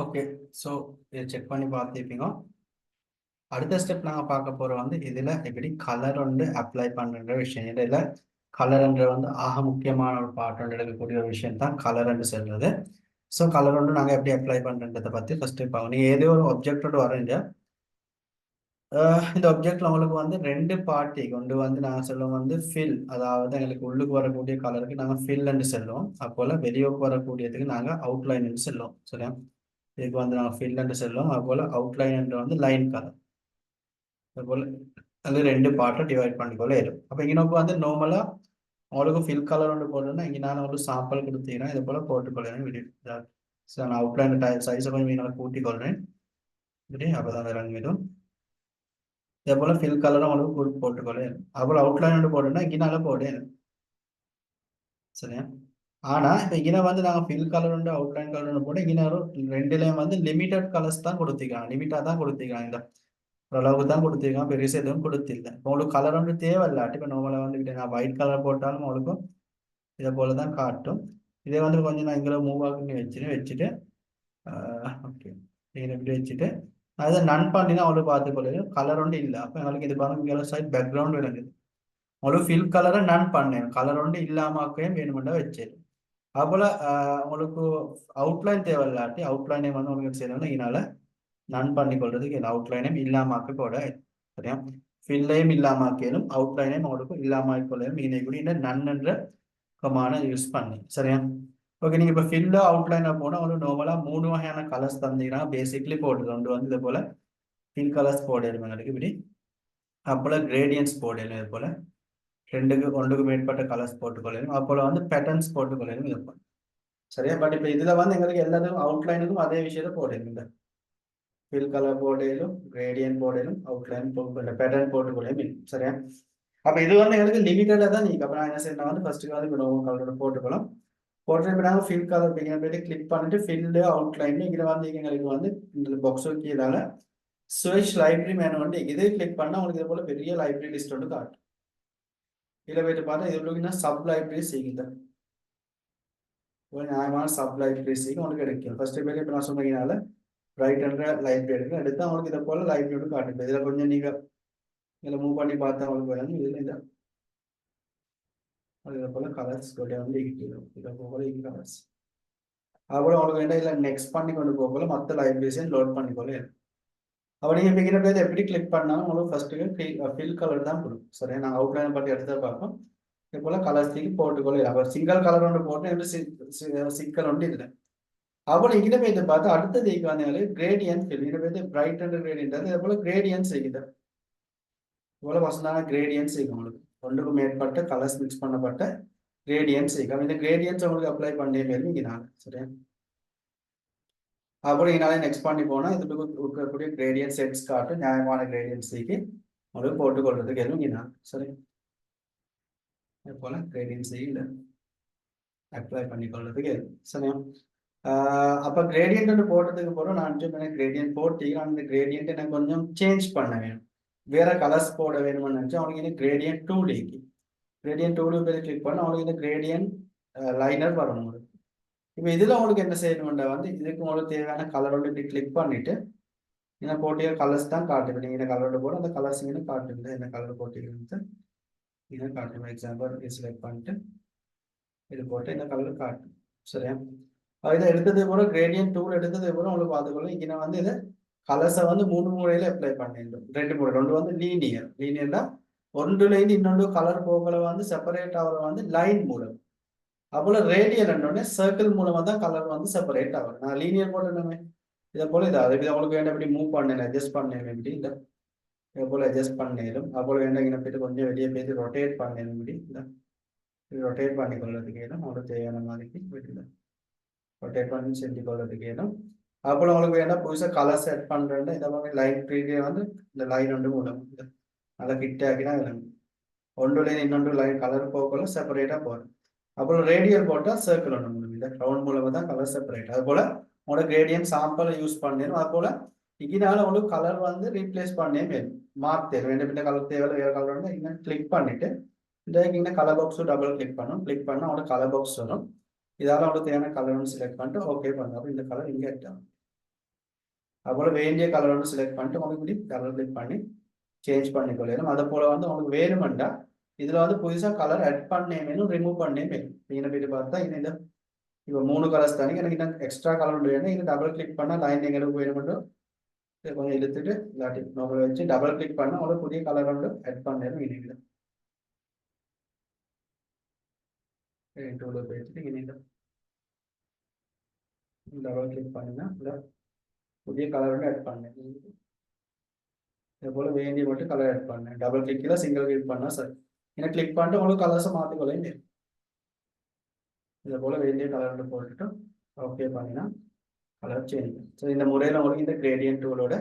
ஓகே. ஸோ இதை செக் பண்ணி பார்த்துப்பீங்க. அடுத்த ஸ்டெப் நாங்கள் பார்க்க போகிறோம் வந்து இதில் எப்படி கலர் வந்து அப்ளை பண்ணுற விஷயம். இதில் கலர்ன்ற வந்து ஆக முக்கியமான ஒரு பார்ட் ஒன்று எடுக்கக்கூடிய ஒரு விஷயம் தான் கலர்ன்னு சொல்றது. ஸோ கலர் வந்து நாங்கள் எப்படி அப்ளை பண்ணுறதை பற்றி ஃபஸ்ட்டு பார்க்கணும். நீங்கள் ஏதோ ஒரு ஆப்ஜெக்டோட வரைஞ்ச இந்த ஆப்ஜெக்ட்ல உங்களுக்கு வந்து ரெண்டு பார்ட்டி கொண்டு வந்து நாங்கள் சொல்லுவோம் வந்து ஃபில், அதாவது எங்களுக்கு உள்ளுக்கு வரக்கூடிய கலருக்கு நாங்கள் ஃபில்ன்னு சொல்லுவோம். அப்போல வெளியோக்கு வரக்கூடியதுக்கு நாங்கள் அவுட்லைன்னு சொல்லுவோம். சரியா? இதுக்கு வந்து நாங்கள் ஃபில்ன்னு சொல்லுவோம். அதுபோல் அவுட்லைன் வந்து லைன் கலர். அதுபோல் அது ரெண்டு பார்ட்டை டிவைட் பண்ணிக்கொள்ள இருக்கும். அப்போ இங்கே வந்து நார்மலாக உங்களுக்கு ஃபில் கலர் ஒன்று போடணும்னா இங்கே நான் உங்களுக்கு சாம்பிள் கொடுத்தீங்கன்னா இது போல் போட்டுக்கொள்ளணும் வீடியோ. ஸோ நான் அவுட்லைன் சைஸை கொஞ்சம் நான் கூட்டிக்கொள்கிறேன் இப்படி, அப்போ தான் இறங்கிடும். இதே போல் ஃபில் கலரும் உங்களுக்கு போட்டுக்கொள்ளேன். அதுபோல் அவுட்லைன் ஒன்று போடணும்னா இங்கேனால போடேன். சரியா? ஆனால் இப்போ இங்கே வந்து நாங்கள் ஃபில் கலர் உண்டு அவுட்லைன் கலர் ஒன்று போட்டு இங்கே ரெண்டுலேயும் வந்து லிமிட்டட் கலர்ஸ் தான் கொடுத்துருக்காங்க, லிமிட்டாக தான் கொடுத்துருக்காங்க. இந்த ஓரளவுக்கு தான் கொடுத்துருக்கான், பெருசாக எதுவும் கொடுத்தில்லை. இப்போ உங்களுக்கு கலர் வந்து தேவையில்லாட்டி இப்போ நார்மலாக வந்துக்கிட்டு நான் ஒயிட் கலர் போட்டாலும் உங்களுக்கும் இதை போல தான் காட்டும். இதே வந்து கொஞ்சம் நான் இங்கே மூவ் ஆகுன்னு வச்சுட்டு ஓகே இங்கே இப்படி வச்சுட்டு அதை நன் பண்ணினா அவங்களுக்கு பார்த்துக்கொள்ள கலர் ஒன்று இல்லை. அப்போ எங்களுக்கு இது பாருங்க இங்கே சைட் பேக்ரவுண்ட் விளங்குது. உங்களுக்கு ஃபில் கலரை நன் பண்ணேன், கலர் ஒன்று இல்லாமக்கையும் வேணுமெண்டா வச்சு. அதுபோல் உங்களுக்கு அவுட்லைன் தேவையில்லாட்டி அவுட்லைனே வந்து உங்களுக்கு செய்யணும்னா இதனால நன் பண்ணிக்கொள்றதுக்கு இந்த அவுட்லைனையும் இல்லாமக்க கூட. சரியா? ஃபில்லையும் இல்லாமக்கலும் அவுட்லைனையும் உங்களுக்கு இல்லாமக்கொள்ளையும் மீனை கூட இந்த நன்ன்ற கமான யூஸ் பண்ணி. சரியா? ஓகே. நீங்கள் இப்போ ஃபில்லு அவுட்லைனாக போனால் உங்களுக்கு நார்மலாக 3 வகையான கலர்ஸ் தந்தீங்கன்னா பேசிக்லி போடுது. ஒன்று வந்து இது போல் ஃபில் கலர்ஸ் போடலும் எங்களுக்கு இப்படி, அப்போல கிரேடியன்ஸ் போடலும் இது போல் ஒன்றுக்கு மேற்பட்ட கலர்ஸ் போட்டுக்கொள்ளலும், அப்போல வந்து பேட்டர்ன்ஸ் போட்டுக்கொள்ளலும் இது போல். சரியா? பட் இப்போ இதில் வந்து எங்களுக்கு எல்லாத்துக்கும் அவுட்லைனுக்கும் அதே விஷயத்தை போடலும், ஃபில் கலர் போடலும் கிரேடியன்ட் போடலும் அவுட்லைன் போட்டு பேட்டர்ன் போட்டுக்கொள்ளலும். சரியா? அப்போ இது வந்து எங்களுக்கு லிமிட்டடாக தான் நீங்கள். அப்போ நான் என்ன செய்யணும் வந்து ஃபர்ஸ்ட்டுக்கு வந்து இப்போ நோவோ கலரோட போட்டுக்கலாம். போட்டு இப்போ நாங்கள் ஃபில் கலர் போய்ட்டு கிளிக் பண்ணிட்டு ஃபில்லு அவுட்லைன் இதில் வந்து எங்களுக்கு வந்து இந்த பாக்ஸ் கீழால சர்ச் லைப்ரரி மேனு வந்து இதே கிளிக் பண்ணால் உங்களுக்கு இது போல் பெரிய லைப்ரரி லிஸ்ட் வந்து காட்டும். இதில் போயிட்டு பார்த்தா இது உங்களுக்கு சப் லைப்ரரி செய்யுது. ஒரு நியாயமான சப் லைப்ரரி செய்யும் உங்களுக்கு கிடைக்கும். ஃபர்ஸ்ட் போய்ட்டு இப்போ நான் சொன்னீங்கனால ரைட்ன்ற லைப்ரரி எடுத்து எடுத்து அவங்களுக்கு இதை போல் லைப்ரரி காட்டும். இதில் கொஞ்சம் நீங்கள் இதில் மூவ் பண்ணி பார்த்தா அவங்களுக்கு வந்து இதில் இந்த இதை போல் கலர்ஸ் கூட வந்து இதை போல கலர்ஸ் அதுபோல் அவங்களுக்கு வேண்டாம் இல்லை நெக்ஸ்ட் பண்ணி கொண்டு போகல மற்ற லைப்ரரிஸையும் லோட் பண்ணிக்கொள்ள. அப்போ நீங்கள் பிகின பேர் எப்படி கிளிக் பண்ணாலும் உங்களுக்கு ஃபர்ஸ்ட்டுக்கு ஃபில் கலர் தான் கொடுக்கும். சரியா? நாங்கள் அவுட்லைன் பற்றி எடுத்து பார்ப்போம். இது போல் கலர்ஸ் தூக்கி போட்டுக்கொள்ள. அப்போ சிங்கிள் கலர் ஒன்று போட்டு எப்படி சிக்கல் ஒன்று இதில். அப்போ இங்கே போய் இதை பார்த்து அடுத்தது வந்து கிரேடியன்ட் ஃபில். இதை போய் பிரைட் அண்ட் கிரேடியன்ட் அது இது போல் கிரேடியன்ட் செய்யுது. இவ்வளோ வசந்தான கிரேடியன்ட் செய்யும் உங்களுக்கு ஒன்றுக்கும் மேற்பட்ட கலர்ஸ் மிக்ஸ் பண்ணப்பட்ட கிரேடியன்ட் செய்யும். இந்த கிரேடியன்ஸ் உங்களுக்கு அப்ளை பண்ணே மேலும் இங்கே நான். சரியா? அப்புறம் இதனால நெக்ஸ்ட் பண்ணி போனால் இதுக்கு இருக்கக்கூடிய கிரேடியன்ட் செட்ஸ் காட்டும். நியாயமான கிரேடியன்ட்ஸுக்கு உங்களுக்கு போட்டுக்கொள்றதுக்கு எதுவும் இங்கே நான். சரி? இது போல் கிரேடியன்ட்ஸை இல்லை அப்ளை பண்ணிக்கொள்றதுக்கு எது. சரியா? அப்போ கிரேடியன்ட் போட்டதுக்கு போகிறோம். நான் எனக்கு கிரேடியன்ட் போட்டீங்கன்னா அந்த கிரேடியன்ட் எனக்கு கொஞ்சம் சேஞ்ச் பண்ண வேணும், வேற கலர்ஸ் போட வேணும்னு நினச்சா அவனுக்கு இந்த கிரேடியன்ட் டூலுக்கு போய் கிளிக் பண்ணால் அவனுக்கு இந்த கிரேடியன்ட் லைனர் வரணும். இப்போ இதில் உங்களுக்கு என்ன செய்யணும்னா வந்து இதுக்கு உங்களுக்கு தேவையான கலர் வந்து இப்படி கிளிக் பண்ணிட்டு என்ன போட்டிய கலர்ஸ் தான் காட்டுது. நீங்கள் இந்த கலரோட போட அந்த கலர்ஸ் இங்கே காட்டுது. என்ன கலர் போட்டிங்கிறது இதை காட்டும். எக்ஸாம்பிள் இது செலக்ட் பண்ணிட்டு இது போட்டு இந்த கலர் காட்டும். சரியா? இதை எடுத்தது போல கிரேடியன்ட் டூல் எடுத்தது போல உங்களுக்கு பார்த்துக்கொள்ள. இங்கே வந்து இதை கலர்ஸை வந்து 3 முறையில் அப்ளை பண்ணிடணும். 2 முறை. ஒன்று வந்து லீனியர்னா ஒன்றுலேருந்து இன்னொன்று கலர் போகல வந்து செப்பரேட் ஆகிற வந்து லைன் மூலம். அப்போல ரேடியல் என்னோடனே சர்க்கிள் மூலமாக தான் கலர் வந்து செப்பரேட் ஆகும். நான் லீனியர் போட்டேன்னு இதை போல இதை அது உங்களுக்கு வேண்டாம் இப்படி மூவ் பண்ணேன் அட்ஜஸ்ட் பண்ணேன் இப்படி இல்லை இதை போல் அட்ஜஸ்ட் பண்ணிடும். அப்போல வேண்டாம் இங்கே போய்ட்டு கொஞ்சம் வெளியே போய்ட்டு ரொட்டேட் பண்ணேன் இப்படி இல்லை ரொட்டேட் பண்ணி கொள்றதுக்கு ஏதும் உங்களுக்கு தேவையான மாதிரிக்கு வீட்டில் ரொட்டேட் பண்ணி செஞ்சு கொள்றதுக்கு ஏதும். அப்போல உங்களுக்கு வேண்டாம் புதுசாக கலர் செட் பண்ணுறேன்னு இந்த மாதிரி லைன் ப்ரீடியே வந்து இந்த லைன் ஒன்று மூலம் நல்லா ஃபிட் ஆகினா விளங்கும். ஒன்றுலேருந்து இன்னொன்று லைன் கலர் போகல செப்பரேட்டாக போகிறேன். அப்புறம் ரேடியல் போட்டால் சர்க்கிள் ஒன்று மூலம் இந்த ரவுண்ட் மூலமாக தான் கலர் செப்பரேட். அது போல் உங்களோட கிரேடியன்ட் சாம்பிளை யூஸ் பண்ணிடும். அது போல் இதனால உங்களுக்கு கலர் வந்து ரீப்ளேஸ் பண்ணே வேணும், மாற்ற வேண்டிய இந்த கலர் தேவை வேறு கலர் வந்து இங்கே கிளிக் பண்ணிவிட்டு இந்த இங்கே கலர் பாக்ஸும் டபுள் கிளிக் பண்ணணும். கிளிக் பண்ணால் அவங்களோட கலர் பாக்ஸ் வரும். இதால உங்களுக்கு தேவையான கலர் ஒன்று செலக்ட் பண்ணிட்டு ஓகே பண்ணுங்க. அப்போ இந்த கலர் இங்கே எடுத்தாங்க. அதுபோல் வேண்டிய கலர் ஒன்று செலக்ட் பண்ணிட்டு உங்களுக்கு கலர் கிளிக் பண்ணி சேஞ்ச் பண்ணிக்கொள்ளணும். அதை போல் வந்து உங்களுக்கு வேணுமெண்டா இதில் வந்து புதுசாக கலர் ஆட் பண்ணேமேனும் ரிமூவ் பண்ணேமே இங்கே போயிட்டு பார்த்தா இந்த இப்போ 3 கலர்ஸ் தானே எனக்கு இன்னும் எக்ஸ்ட்ரா கலர் வேணும். இங்கே டபுள் கிளிக் பண்ணால் லைன் எங்களுக்கு வேணுமெண்டும் இதை கொஞ்சம் இழுத்துட்டு இல்லாட்டி நோபல் வச்சு டபுள் கிளிக் பண்ணால் உங்களுக்கு புதிய கலர் வந்து ஆட் பண்ணேனும் இணைங்க டூலில் போயிட்டு இணைங்க டபுள் கிளிக் பண்ணினா இல்லை புதிய கலர் வந்து ஆட் பண்ணேன். இதே போல் வேண்டிய மட்டும் கலர் ஆட் பண்ணேன். டபுள் கிளிக்கில் சிங்கிள் கிளிக் பண்ணால் சரி ஏன்னா கிளிக் பண்ணிட்டு உங்களுக்கு கலர்ஸை மாற்றிக்கொள்ள இதை போல் வேண்டிய கலர் போட்டுட்டு ஓகே பண்ணினா கலர் சேஞ்ச். ஸோ இந்த முறையில் உங்களுக்கு இந்த கிரேடியன்ட் டூலோட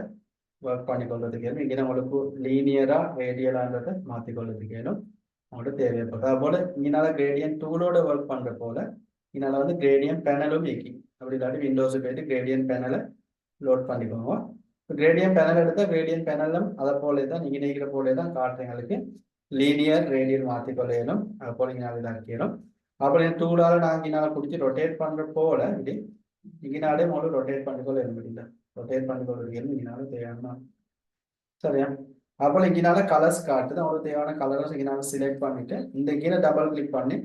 ஒர்க் பண்ணிக்கொள்றதுக்கு இங்கே உங்களுக்கு லீனியராக ரேடியலான்றதை மாற்றிக்கொள்றதுக்கேனும் உங்களுக்கு தேவைப்படுது. அதுபோல் இங்கனால கிரேடியன்ட் டூலோட ஒர்க் பண்ணுற போல் இதனால் வந்து கிரேடியன்ட் பேனலும் மேக்கி அப்படி இல்லாட்டி விண்டோஸுக்கு போயிட்டு கிரேடியன்ட் பேனலை லோட் பண்ணிக்கோங்க. இப்போ கிரேடியன்ட் பேனல் எடுத்தால் கிரேடியன்ட் பேனலும் அதை போல தான் நீங்கள் நீக்கிற போலே தான் காட்டுறீங்களுக்கு லீனியர் ரேடியல் மாற்றிக்கொள்ளையிலும் அது போல் இங்கே இதாக்கிடும். அப்படி டூலால் நாங்கள் இங்கனால பிடிச்சி ரொட்டேட் பண்ணுற போல இப்படி இங்கனாலே முதல்ல ரொட்டேட் பண்ணிக்கொள்ள முடியல. ரொட்டேட் பண்ணிக்கொள்றது இங்கனால தேவையான சரியா. அப்போ இங்கனால கலர்ஸ் காட்டுது. அவங்களுக்கு தேவையான கலர்ஸ் இங்கனால செலக்ட் பண்ணிட்டு இந்த கீழே டபுள் கிளிக் பண்ணி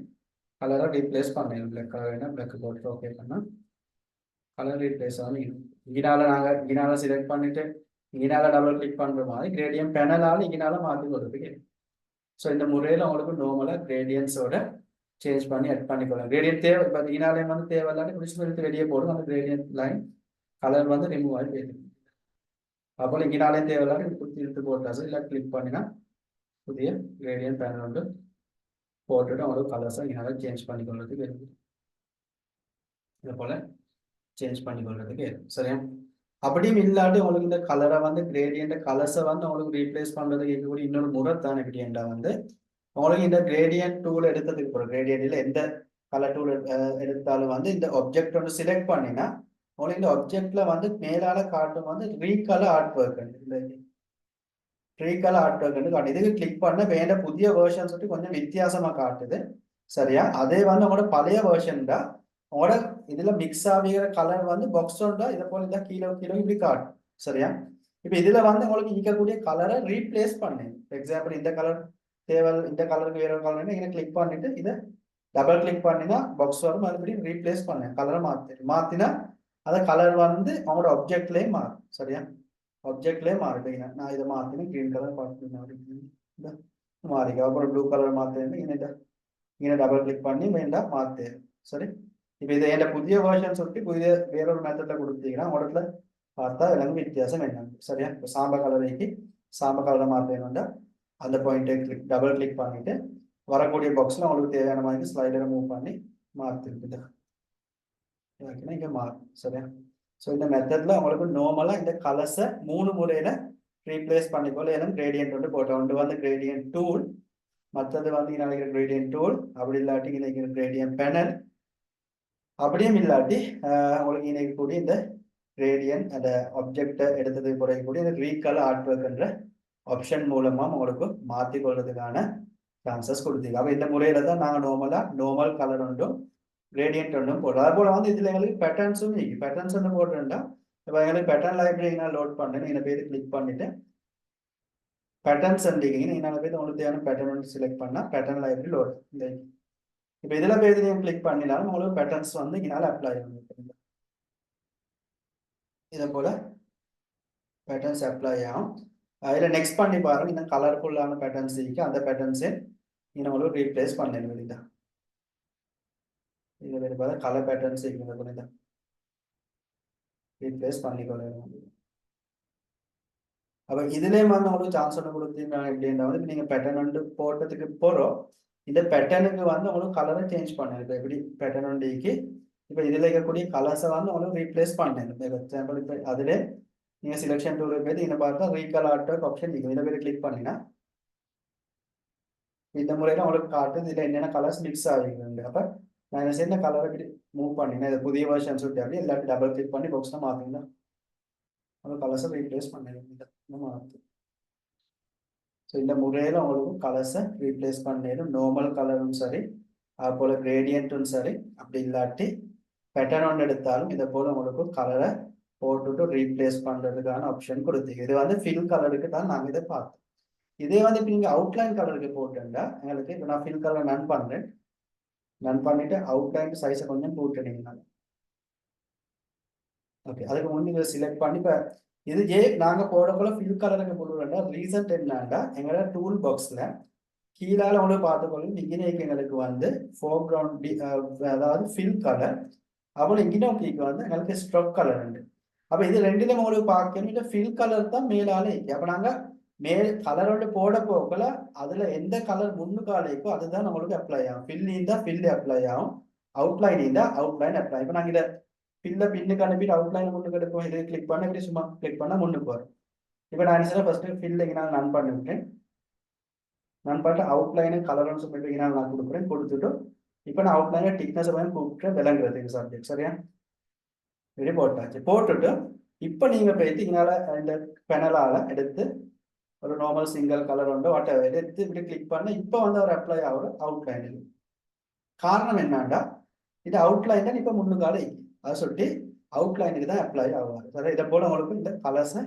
கலரை ரீப்ளேஸ் பண்ணேன். பிளாக் கலர் வேணும் பிளாக் போட்டு ஓகே பண்ணால் கலர் ரீப்ளேஸ் ஆகும். இங்கனால நாங்கள் இங்கனால செலக்ட் பண்ணிட்டு இங்கனால டபுள் கிளிக் பண்ணுற மாதிரி கிரேடியன்ட் பேனலால் இங்கனால மாற்றி கொடுத்துருக்கு. ஸோ இந்த முறையில் உங்களுக்கு நார்மலாக கிரேடியன்ஸோட சேஞ்ச் பண்ணி ஆட் பண்ணிக்கலாம். கிரேடியன்ட் தேவை இப்போ இங்கனாலே வந்து தேவையில்லாட்டி பிடிச்சி எடுத்து வெளியே போடும். அந்த கிரேடியன்ட் லைன் கலர் வந்து ரிமூவ் ஆகி போயிடுது. அப்போ இங்கனாலே தேவையில்லாட்டி குத்தி இழுத்து போட்டாச்சு இல்லை கிளிக் பண்ணினா புதிய கிரேடியன்ட் பேனல் வந்து போட்டுட்டு உங்களுக்கு கலர்ஸை இங்கனால சேஞ்ச் பண்ணிக்கொள்றதுக்கு இருக்குது. இதை போல் சேஞ்ச் பண்ணிக்கொள்றதுக்கு சரியா. அப்படியும் இல்லாட்டி உங்களுக்கு இந்த கலரை வந்து கிரேடியன்ட் கலர்ஸை வந்து உங்களுக்கு ரீப்ளேஸ் பண்ணுறதுக்கு இருக்கக்கூடிய இன்னொரு முறை தான் எப்படின்னா வந்து உங்களுக்கு இந்த கிரேடியன்ட் டூல் எடுத்ததுக்கு போகிற கிரேடியன்ட்ல எந்த கலர் டூல் எடுத்தாலும் வந்து இந்த ஆப்ஜெக்ட் ஒன்று செலக்ட் பண்ணினா உங்களுக்கு இந்த ஆப்ஜெக்ட்ல வந்து மேலால காட்டும் வந்து ரீகலர் ஆர்ட் ஒர்க் இந்த ரீகலர் ஆர்ட் ஒர்க் காட்டு. இதுக்கு கிளிக் பண்ண வேண்ட புதிய வேர்ஷன் சொல்லிட்டு கொஞ்சம் வித்தியாசமா காட்டுது சரியா. அதே வந்து உங்களோட பழைய வேர்ஷன் தான் உங்களோட இதுல மிக்ஸ் ஆகிற கலர் வந்து பாக்ஸ் ஒன்றா இதை போல இந்த கீழே கீழே இப்படி காட்டும் சரியா. இப்போ இதுல வந்து உங்களுக்கு இருக்கக்கூடிய கலரை ரீப்ளேஸ் பண்ணு. எக்ஸாம்பிள் இந்த கலர் தேவை இந்த கலருக்கு வேற கலர் இதை கிளிக் பண்ணிட்டு இதை டபுள் கிளிக் பண்ணினா பாக்ஸ் வரும். மறுபடியும் ரீப்ளேஸ் பண்ணேன் கலரை மாத்தினா அந்த கலர் வந்து அவங்களோட ஆப்ஜெக்ட்லேயே மாறும் சரியா. ஆப்ஜெக்ட்லேயே மாறிட்டீங்க. நான் இதை மாற்றினேன் கிரீன் கலர் பார்த்து மாறிக்க. அப்புறம் ப்ளூ கலர் மாற்றினேன் இங்கே டபுள் கிளிக் பண்ணி வேண்டாம் மாற்று சரி. இப்போ இதை என் புதிய வேர்ஷன் சொல்லிட்டு புதிய வேறொரு மெத்தடில் கொடுத்தீங்கன்னா உடத்துல பார்த்தா எனக்கு வித்தியாசம் என்ன சரியா. இப்போ சாம்ப கலரைக்கு சாம்ப கலரை மாற்றணும்னா அந்த பாயிண்ட்டை டபுள் கிளிக் பண்ணிட்டு வரக்கூடிய பாக்ஸில் உங்களுக்கு தேவையான மாதிரி ஸ்லைடரை மூவ் பண்ணி மாற்றிருக்குது இங்கே மாறும் சரியா. ஸோ இந்த மெத்தடில் உங்களுக்கு நார்மலாக இந்த கலர்ஸை 3 முறையில் ரீப்ளேஸ் பண்ணிக்கொள்ள ஏன்னா கிரேடியன்ட் வந்து போட்டோம். ஒன்று வந்து கிரேடியன்ட் டூல், மற்றது வந்து இங்கே நினைக்கிற கிரேடியன்ட் டூல், அப்படி இல்லாட்டி இங்கே நினைக்கிற கிரேடியன்ட் பேனல், அப்படியும் இல்லாட்டி உங்களுக்கு இணைக்கக்கூடிய இந்த கிரேடியன்ட் அந்த ஆப்ஜெக்டை எடுத்தது குறையக்கூடிய இந்த ரீகலர் ஆர்ட் ஒர்க்ன்ற ஆப்ஷன் மூலமாக உங்களுக்கு மாற்றிக்கொள்றதுக்கான சான்சஸ் கொடுத்தீங்க. அப்போ இந்த முறையில் தான் நாங்கள் நார்மல் கலர் ஒன்றும் கிரேடியன்ட் ஒன்றும் போடுறோம். அது போல் வந்து இதில் எங்களுக்கு பேட்டர்ன்ஸும் இருக்குது. பேட்டர்ன்ஸ் ஒன்று போட்டுருந்தா இப்போ எங்களுக்கு பேட்டர்ன் லைப்ரரி நான் லோட் பண்ணேன். இந்த பேர் கிளிக் பண்ணிவிட்டு பேட்டர்ன்ஸ் அண்டிங்க நீங்கள் பேர் உங்களுக்கு தேவையான பேட்டர்ன் ஒன்று செலக்ட் பண்ணால் பேட்டர்ன் லைப்ரரி லோட் இந்த இப்போ இதில் பேர் நீங்கள் கிளிக் பண்ணினாலும் உங்களுக்கு பேட்டர்ன்ஸ் வந்து இங்கனால அப்ளை ஆகும். இதை போல் பேட்டர்ன்ஸ் அப்ளை ஆகும். இதில் நெக்ஸ்ட் பண்ணி பாருங்கள். இன்னும் கலர்ஃபுல்லான பேட்டர்ன்ஸ் இருக்குது. அந்த பேட்டர்ன்ஸை நீங்கள் உங்களுக்கு ரீப்ளேஸ் பண்ணேன் வெளிதான் இந்த மாதிரி பார்த்தா கலர் பேட்டர்ன்ஸ் இருக்குது ரீப்ளேஸ் பண்ணிக்கொள்ளணும். அப்போ இதுலேயே வந்து உங்களுக்கு சான்ஸ் ஒன்று கொடுத்தீங்க எப்படின்னா வந்து நீங்கள் பேட்டர்ன் வந்து போட்டதுக்கு போகிறோம். இந்த பேட்டர்னுக்கு வந்து உங்களுக்கு கலரை சேஞ்ச் பண்ணணும். இப்போ எப்படி பேட்டர்ன் ஒன்றிக்கு இப்போ இதில் இருக்கக்கூடிய கலர்ஸை வந்து உங்களுக்கு ரீப்ளேஸ் பண்ணணும். இப்போ எக்ஸாம்பிள் இப்போ அதில் நீங்கள் செலெக்ஷன் டூலுக்கு போய் இதை பார்த்தா ரீகலர் ஆர்ட் ஆப்ஷன் இருக்குது. இதை போய் கிளிக் பண்ணினா இந்த முறையில் உங்களுக்கு காட்டுது இதில் என்னென்ன கலர்ஸ் மிக்ஸ் ஆகிருக்கு. அப்போ நான் என்ன செய்ய கலரை இப்படி மூவ் பண்ணினா இது புதிய வெர்ஷன் சொல்லிட்டு அப்படி இல்லாட்டி டபுள் கிளிக் பண்ணி பாக்ஸில் மாற்றிங்கன்னா அந்த கலர்ஸை ரீப்ளேஸ் பண்ணிடுங்க மாற்று. ஸோ இந்த முறையில் உங்களுக்கு கலர்ஸை ரீப்ளேஸ் பண்ணிடும். நார்மல் கலரும் சரி அதுபோல் கிரேடியன்ட்டும் சரி, அப்படி இல்லாட்டி பேட்டர்ன் ஒன்று எடுத்தாலும் இதை போல் உங்களுக்கு கலரை போட்டுட்டு ரீப்ளேஸ் பண்ணுறதுக்கான ஆப்ஷன் கொடுத்தீங்க. இது வந்து ஃபில் கலருக்கு தான் நாங்கள் இதை பார்த்தோம். இதே வந்து இப்போ நீங்கள் அவுட்லைன் கலருக்கு போட்டுட்டா எங்களுக்கு இப்போ நான் ஃபில் கலர் நன் பண்ணுறேன். நன் பண்ணிவிட்டு அவுட்லைன் சைஸை கொஞ்சம் போட்டுட்டீங்க. ஓகே, அதுக்கு முன்னாடி இதை செலக்ட் பண்ணி இப்போ இது நாங்கள் போடக்குள்ள ஃபில் கலருக்கு போடுறோம்னா ரீசன்ட் என்னன்னா எங்களோட டூல் பாக்ஸில் கீழால ஒன்று பார்த்துக்கொள்ளும் இங்கே எங்களுக்கு வந்து ஃபோர் கிரவுண்ட் அதாவது ஃபில் கலர் அப்புறம் இங்கே வந்து எங்களுக்கு ஸ்ட்ரக் கலர் உண்டு. அப்போ இது ரெண்டுலையும் உங்களுக்கு பார்க்கணும். இந்த ஃபில் கலர் தான் மேலாலே இருக்கு. அப்போ நாங்கள் மேல் கலரோட போட போகல அதில் எந்த கலர் முன்னுக்கால இருக்கோ அதுதான் நம்மளுக்கு அப்ளை ஆகும். ஃபில் இருந்தால் ஃபில் அப்ளை ஆகும், அவுட்லைன் இருந்தால் அவுட்லைன் அப்ளை. இப்போ நாங்கள் இதை ஃபில்லை பின்னுக்கு அனுப்பிட்டு அவுட்லைன் முன்னுக்கு எடுப்போம். இது கிளிக் பண்ண இப்படி சும்மா கிளிக் பண்ணால் முன்னுக்கு வரும். இப்போ நான் என்ன ஃபர்ஸ்ட்டு ஃபில்லை நான் ரன் பண்ணிவிட்டேன். நான் பண்ணிட்டு அவுட்லைனு கலர்னு சொல்லிட்டு நான் கொடுக்குறேன். கொடுத்துட்டு இப்போ நான் அவுட்லைனை திக்னஸ் கூப்பிட்டு விளங்குறதுக்கு சப்ஜெக்ட் சரியா இப்படி போட்டாச்சு. போட்டுட்டு இப்போ நீங்கள் போயிட்டு இந்த பெனலால் எடுத்து ஒரு நார்மல் சிங்கிள் கலர் உண்டு வாட் எடுத்து இப்படி கிளிக் பண்ண இப்போ வந்து அவர் அப்ளை ஆகிற அவுட்லைன். காரணம் என்னன்னா இது அவுட்லைன் தான் இப்போ முன்னுக்கால அதை சொல்லி அவுட்லைனுக்கு தான் அப்ளை ஆகுவார். சரி, இதை போல உங்களுக்கு இந்த கலர்ஸை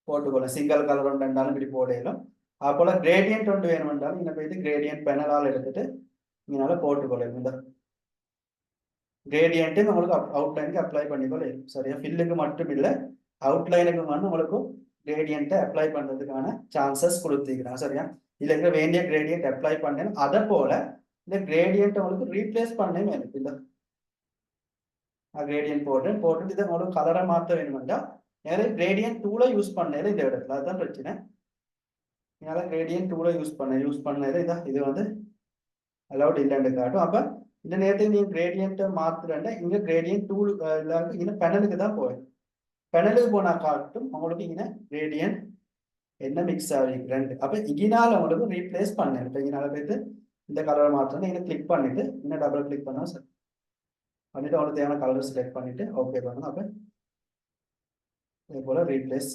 போட்டுக்கொள்ளும். சிங்கிள் கலர் ஒன்று இருந்தாலும் இப்படி போடையிலும் அப்போல கிரேடியன்ட் ஒன்று வேணும்ன்றாலும் இங்கே போயிட்டு கிரேடியன்ட் பெனலால் எடுத்துட்டு இதனால போட்டுக்கொள்ளும். இந்த கிரேடியன்ட்டு உங்களுக்கு அவுட்லைனுக்கு அப்ளை பண்ணிக்கொள்ளும். சரியா, ஃபில்லுக்கு மட்டும் இல்லை அவுட்லைனுக்கு வந்து உங்களுக்கு கிரேடியன்ட்டை அப்ளை பண்ணுறதுக்கான சான்சஸ் கொடுத்துருக்கிறேன். சரியா, இதில் இருக்கிற வேண்டிய கிரேடியன்ட் அப்ளை பண்ணேன். அதை போல இந்த கிரேடியன்ட்டை உங்களுக்கு ரீப்ளேஸ் பண்ணேன் எனக்கு இந்த கிரேடியன்ட் போட்டுட்டு இதை உங்களுக்கு கலரை மாற்ற வேணுமெண்டா நிறைய கிரேடியன்ட் டூலை யூஸ் பண்ணல இந்த இடத்துல. அதுதான் பிரச்சனை. இதனால கிரேடியன்ட் டூலை யூஸ் பண்ணது இதான் இது வந்து அலவுட் இல்லைன்னு காட்டும். அப்போ இந்த நேரத்தில் நீங்கள் கிரேடியன்ட்டை மாற்றுறேன்டா இங்கே கிரேடியன்ட் டூல் இல்லாமல் இங்கே பெனலுக்கு தான் போய் பெனலுக்கு போனால் காட்டும் உங்களுக்கு இங்கே கிரேடியன்ட் என்ன மிக்ஸ் ஆகிருக்கு ரெண்டு. அப்போ இங்கினால உங்களுக்கு ரீப்ளேஸ் பண்ணேன். இப்போ இங்கினால போயிட்டு இந்த கலரை மாற்றணும். இங்கே கிளிக் பண்ணிட்டு இன்னும் டபுள் கிளிக் பண்ணால் சார் பண்ணிட்டு உங்களுக்கு தேவையான கலர் செலக்ட் பண்ணிட்டு ஓகே பண்ணணும். அப்போ இதே போல் ரீப்ளேஸ்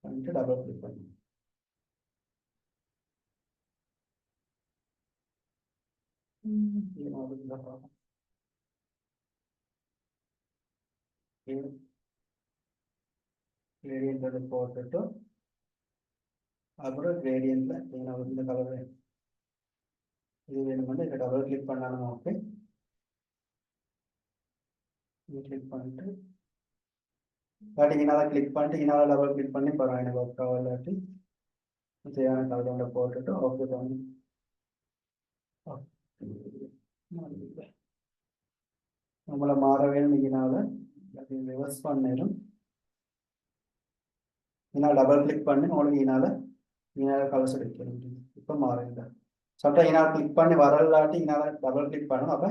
பண்ணிட்டு டபுள் கிளிக் பண்ணணும். கிரேடியன்ட் போட்டுட்டு அப்புறம் கிரேடியன்ட்ல இந்த கலர் இது வேணுமெண்டு இதை டபுள் கிளிக் பண்ணாலும் ஓகே. கிளிக் பண்ணிட்டு இல்லாட்டிங்கனால கிளிக் பண்ணிட்டு இதனால டபுள் கிளிக் பண்ணி பரவாயில்ல எனக்கு ஒர்க் ஆகும். இல்லாட்டி தேவையான கலர் போட்டுட்டு ஓகே பண்ணி நம்மளை மாற வேணும். இதனால ரிவர்ஸ் பண்ணிடும். இதனால் டபுள் கிளிக் பண்ணி உங்களுக்கு இதனால கலர்ஸ் எடுக்கணும். இப்போ மாறிடுது. சம்டைம் இதனால் கிளிக் பண்ணி வரலாட்டி இதனால டபுள் கிளிக் பண்ணணும். அப்போ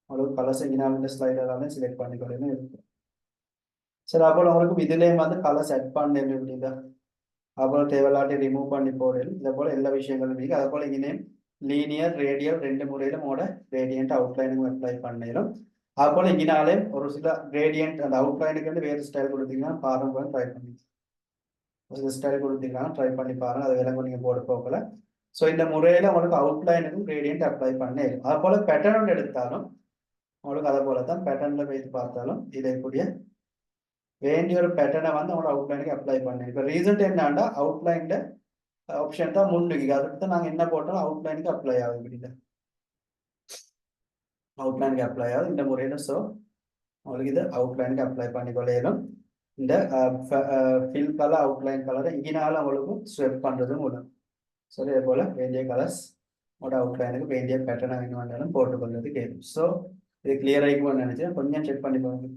உங்களுக்கு கலர்ஸ் இதனால இந்த ஸ்லைடரால செலக்ட் பண்ணிக்கொள்ளணும் இருக்கும். சரி, அப்புறம் உங்களுக்கு இதுலேயும் வந்து கலர்ஸ் செட் பண்ணணும் எப்படின்னா அப்புறம் தேவையில்லாட்டி ரிமூவ் பண்ணி போடணும். இதே போல் எல்லா விஷயங்களும் இருக்குது. அதே போல் இங்கேயும் லீனியர் ரேடியல் ரெண்டு முறையிலும் உங்களோட கிரேடியன்ட் அவுட்லைனுக்கு அப்ளை பண்ணிடும். அது போல் இங்கினாலே ஒரு சில கிரேடியன்ட் அந்த அவுட்லைனுக்கு வந்து வேறு ஸ்டைல் கொடுத்தீங்கன்னா பாருங்க ட்ரை பண்ணி ஒரு சில ஸ்டைல் கொடுத்தீங்கன்னா ட்ரை பண்ணி பாருங்கள். அது விலங்கு நீங்கள் போட போகல. ஸோ இந்த முறையில் உங்களுக்கு அவுட்லைனுக்கும் கிரேடியன்ட் அப்ளை பண்ணிடும். அது போல் பேட்டர்ன் எடுத்தாலும் உங்களுக்கு அதை போல தான் பேட்டர்னில் வைத்து பார்த்தாலும் இதற்குரிய வேண்டிய ஒரு பேட்டர்னை வந்து அவங்களோட அவுட்லைனுக்கு அப்ளை பண்ணேன். இப்போ ரீசன்ட் என்னன்னா அவுட்லைன்ல ஆப்ஷன் தான் முன்னுக்கு அதுக்கு தான் நாங்கள் என்ன போட்டாலும் அவுட்லைனுக்கு அப்ளை ஆகுது. இப்படி அவுட்லைனுக்கு அப்ளை ஆகுது இந்த முறையில். ஸோ உங்களுக்கு இது அவுட்லைனுக்கு அப்ளை பண்ணிக்கொள்ளையிலும் இந்த ஃபில் கலர் அவுட்லைன் கலரை இங்கினால உங்களுக்கு ஸ்வெப் பண்ணுறதும் மூலம். ஸோ இதே போல் வேண்டிய கலர்ஸ் உங்களோட அவுட்லைனுக்கு வேண்டிய பேட்டர்னை வேணும் வேண்டாலும் போட்டுக்கொள்வது கேட்கும். ஸோ இது கிளியர் ஆகிக்கும்னு நினச்சேன். கொஞ்சம் செக் பண்ணி பாருங்க.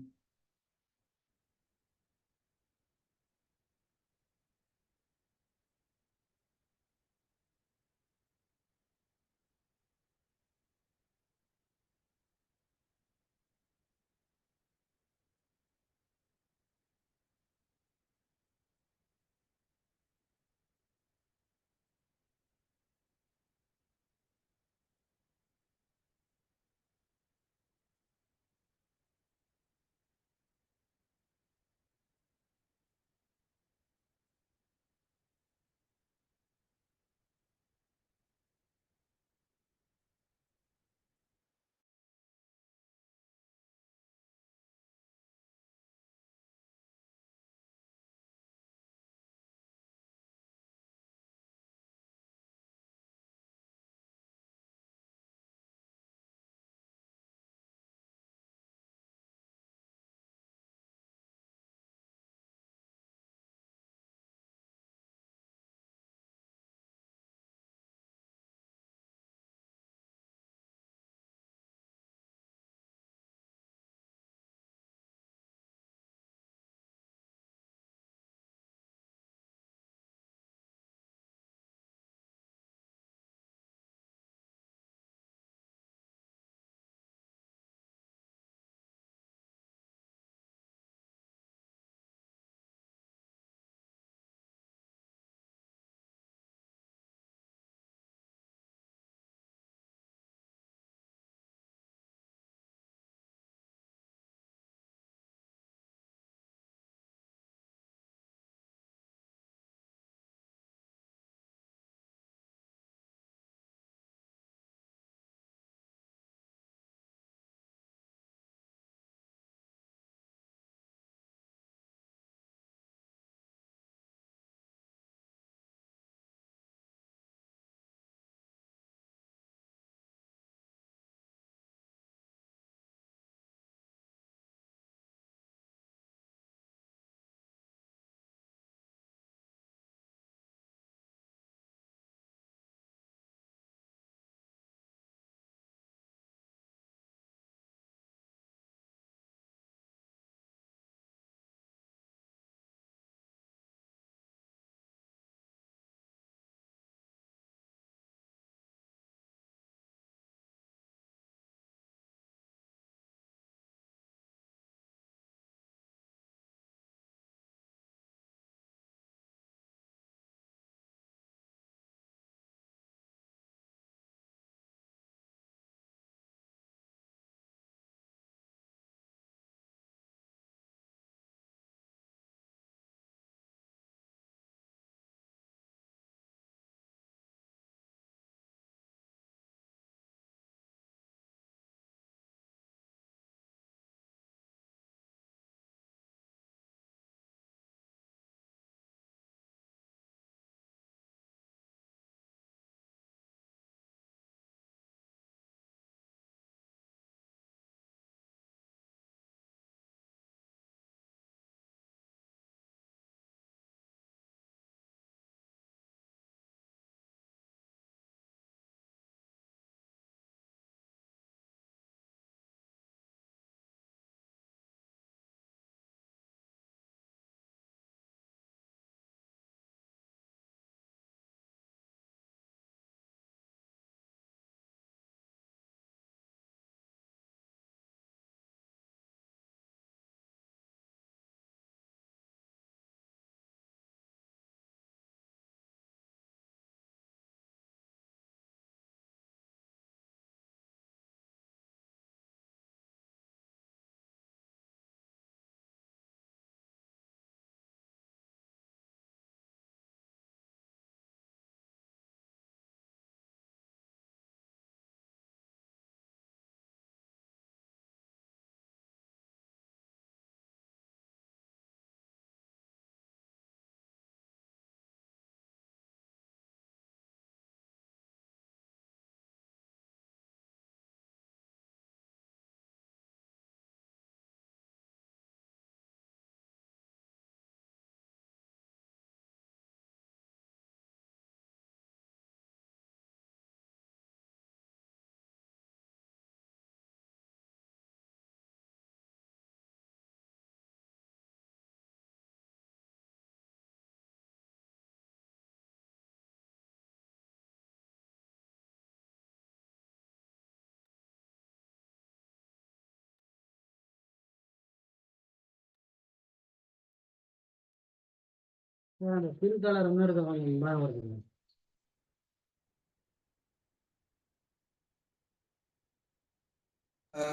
அந்த பில் கலர் இன்னொரு கொஞ்சம் பயம் வருதுங்க.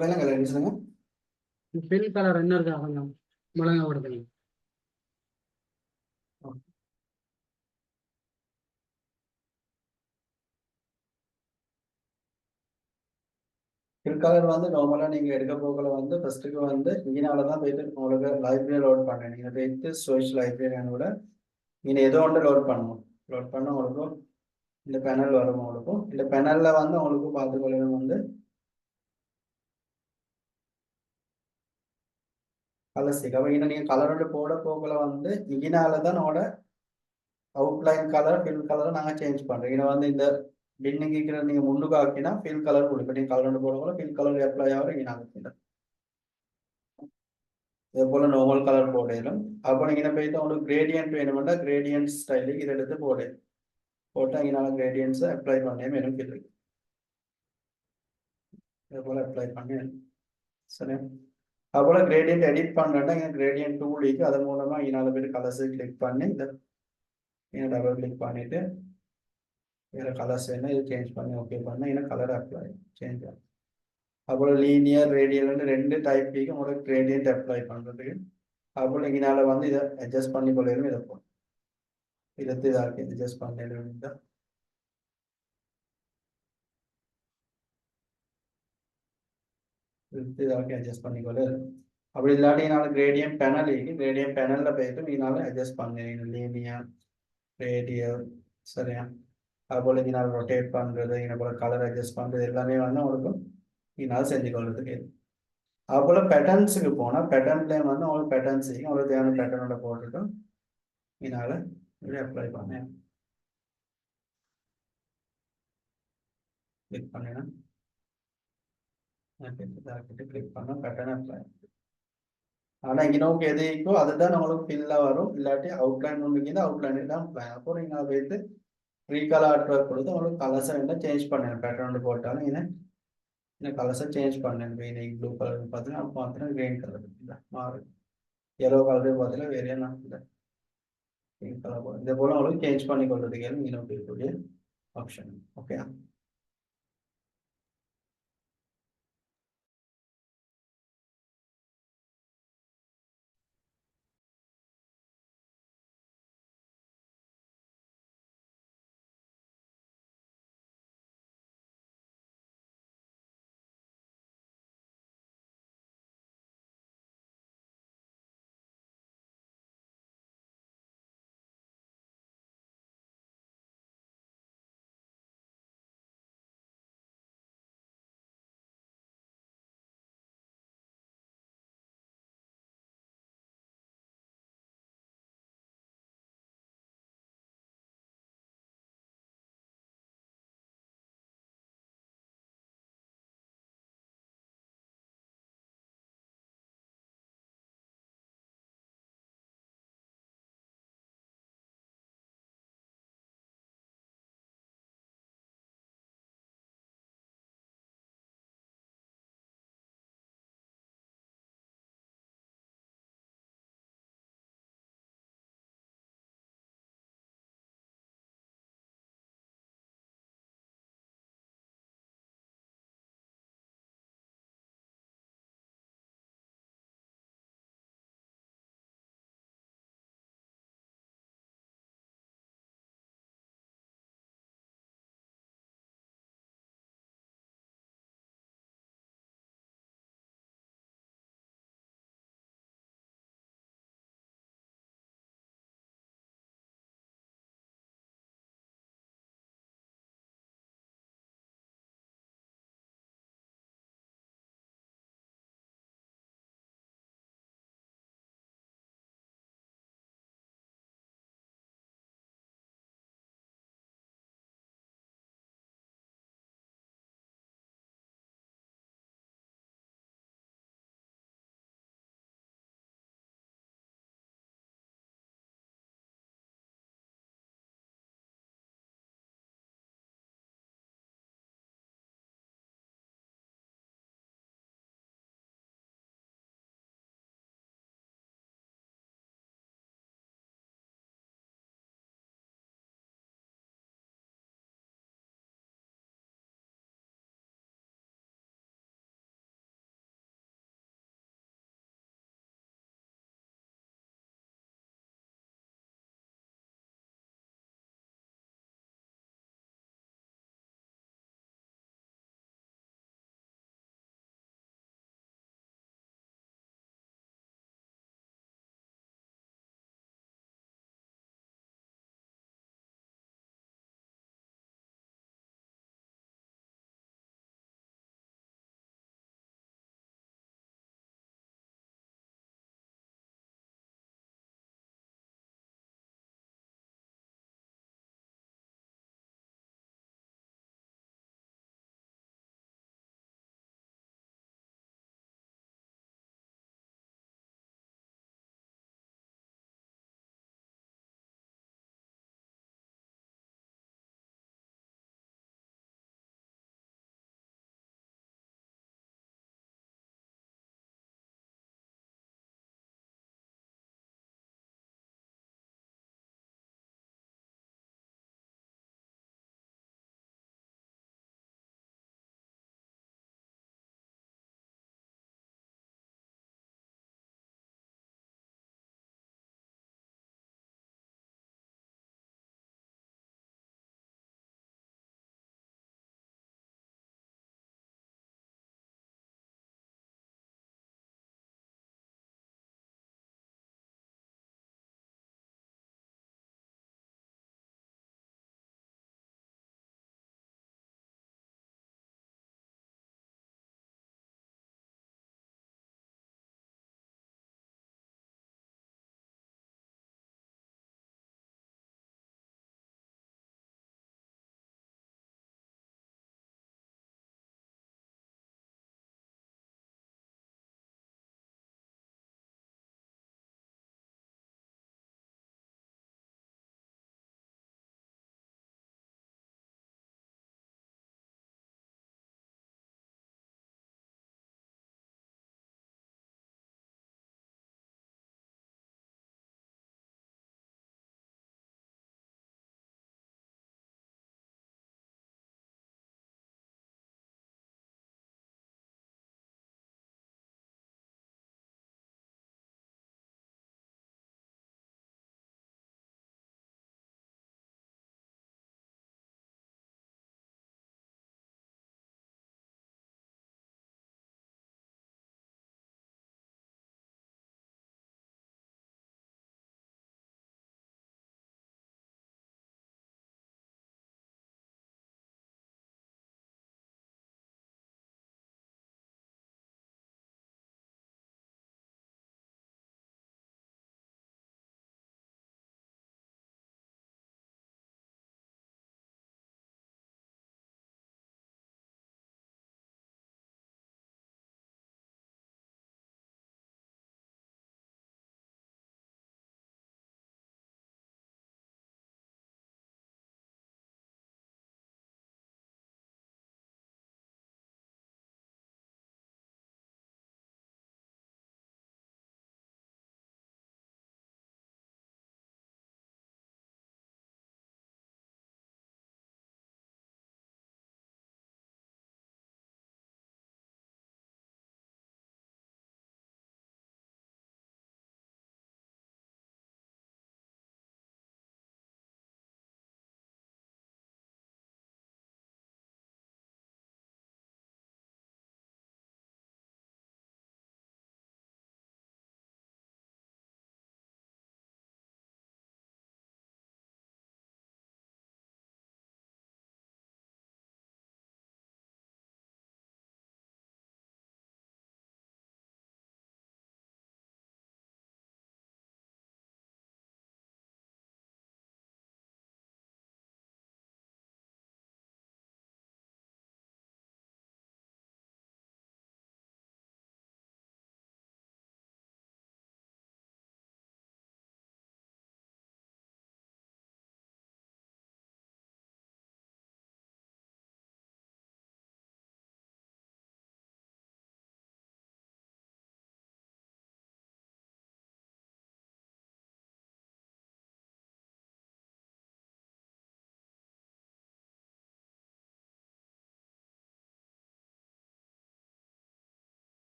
விலங்கல் என்ன சொல்லுங்க. பில் கலர் இன்னொரு கொஞ்சம் முழங்க வருதுங்க. பிற்காலர் வந்து நார்மலா நீங்க எடுக்க போகல வந்து ஃபர்ஸ்ட்டுக்கு வந்து இங்கனால தான் போயிட்டு உங்களுக்கு லைப்ரரி லோட் பண்ணேன். நீங்க போயிட்டு சோஷியல் லைப்ரரியோட நீங்க ஏதோ ஒன்று லோட் பண்ணணும். லோட் பண்ண உங்களுக்கு இந்த பேனல் வரும். உங்களுக்கும் இந்த பேனல்ல வந்து உங்களுக்கு பார்த்துக்கொள்ள வந்து கலர் ஸ்டிக். அப்போ இன்னும் நீங்க கலரோட போட போகல வந்து இங்கனால தான் உங்களோட அவுட்லைன் கலர் ஃபில் கலரை நாங்கள் சேஞ்ச் பண்ணுறோம். இதை வந்து இந்த பின்னிங்கிற நீங்கள் முன்னுக்கு ஆக்கினா ஃபில் கலர் கொடுக்கும். நீங்கள் கலரோட போட ஃபில் கலர் அப்ளை ஆகிற இங்கே நாங்கள் இதே போல் நார்மல் கலர் போடலும். அப்போ நீங்கள் என்ன போயிட்டு உங்களுக்கு கிரேடியன்ட் வேணுமெண்டா கிரேடியன்ட் ஸ்டைலுக்கு இதை எடுத்து போட்டு இங்கே நாங்கள் கிரேடியன்ஸை அப்ளை பண்ணே வேணும் இருக்கு. இதே போல் அப்ளை பண்ணி சரி. அதுபோல் கிரேடியன்ட் எடிட் பண்ணுறேன்னா இங்கே கிரேடியன்ட் டூலிக்கு அது மூலமாக இங்கே 4 பேர் கலர்ஸு கிளிக் பண்ணி இதை இங்கே டபுள் கிளிக் பண்ணிவிட்டு வேறு கலர்ஸ் வேணும் இது சேஞ்ச் பண்ணி ஓகே பண்ணால் இன்னும் கலர் அப்ளை சேஞ்ச் ஆகும். அப்புறம் லீனியர் ரேடியல்னு 2 டைப்புக்கு உங்களுக்கு கிரேடியன்ட் அப்ளை பண்ணுறதுக்கு. அப்புறம் இங்கனால வந்து இதை அட்ஜஸ்ட் பண்ணி கொள்ளையிலும் இதை போகும். இதை இதாக்கி அட்ஜஸ்ட் பண்ணிடணும். இதாக்கி அட்ஜஸ்ட் பண்ணிக்கொள்ள. அப்படி இல்லாட்டி என்னால் கிரேடியன்ட் பேனல் கிரேடியன்ட் பேனலில் போயிட்டு என்னால் அட்ஜஸ்ட் பண்ணிடணும். லீனியர் ரேடியல் சரியா. அதுபோல் என்னால் ரொட்டேட் பண்ணுறது இங்கே போல் கலர் அட்ஜஸ்ட் பண்ணுறது எல்லாமே வந்து உங்களுக்கு என்னால் செஞ்சு கொள்றதுக்கு. அதுபோல் பேட்டர்ன்ஸுக்கு போனால் பேட்டர்ன்லேயே வந்து உங்களுக்கு பேட்டர்ன்ஸ் உங்களுக்கு தேவையான பேட்டர்னோட போட்டுட்டு என்னால் இப்படி அப்ளை பண்ணேன். கிளிக் பண்ணினா கிளிக் பண்ண பேட்டர்ன் அப்ளை. ஆனால் இங்கே நோக்கி எது இருக்கோ அதுதான் நம்மளுக்கு ஃபில்லாக வரும். இல்லாட்டி அவுட்லைன் ஒன்றுங்கிது அவுட்லைனு தான் அப்ளை. அப்போ நீங்கள் போயிட்டு ஃப்ரீ கலர் ஆர்ட் ஒர்க் கொடுத்து உங்களுக்கு கலர்ஸை வேணால் சேஞ்ச் பண்ணேன். பேட்டர்ன் போட்டாலும் இந்த கலர்ஸை சேஞ்ச் பண்ணேன். இன்னைக்கு ப்ளூ கலர் பார்த்தீங்கன்னா அப்போ பார்த்தீங்கன்னா கிரீன் கலர் மாறும். எல்லோ கலரு பார்த்தீங்கன்னா வேறையா நான் கிரீன் கலர் போடும். இதே போல் உங்களுக்கு சேஞ்ச் பண்ணி கொள்றதுக்கு இங்கே நோக்கி இருக்கக்கூடிய option. Okay.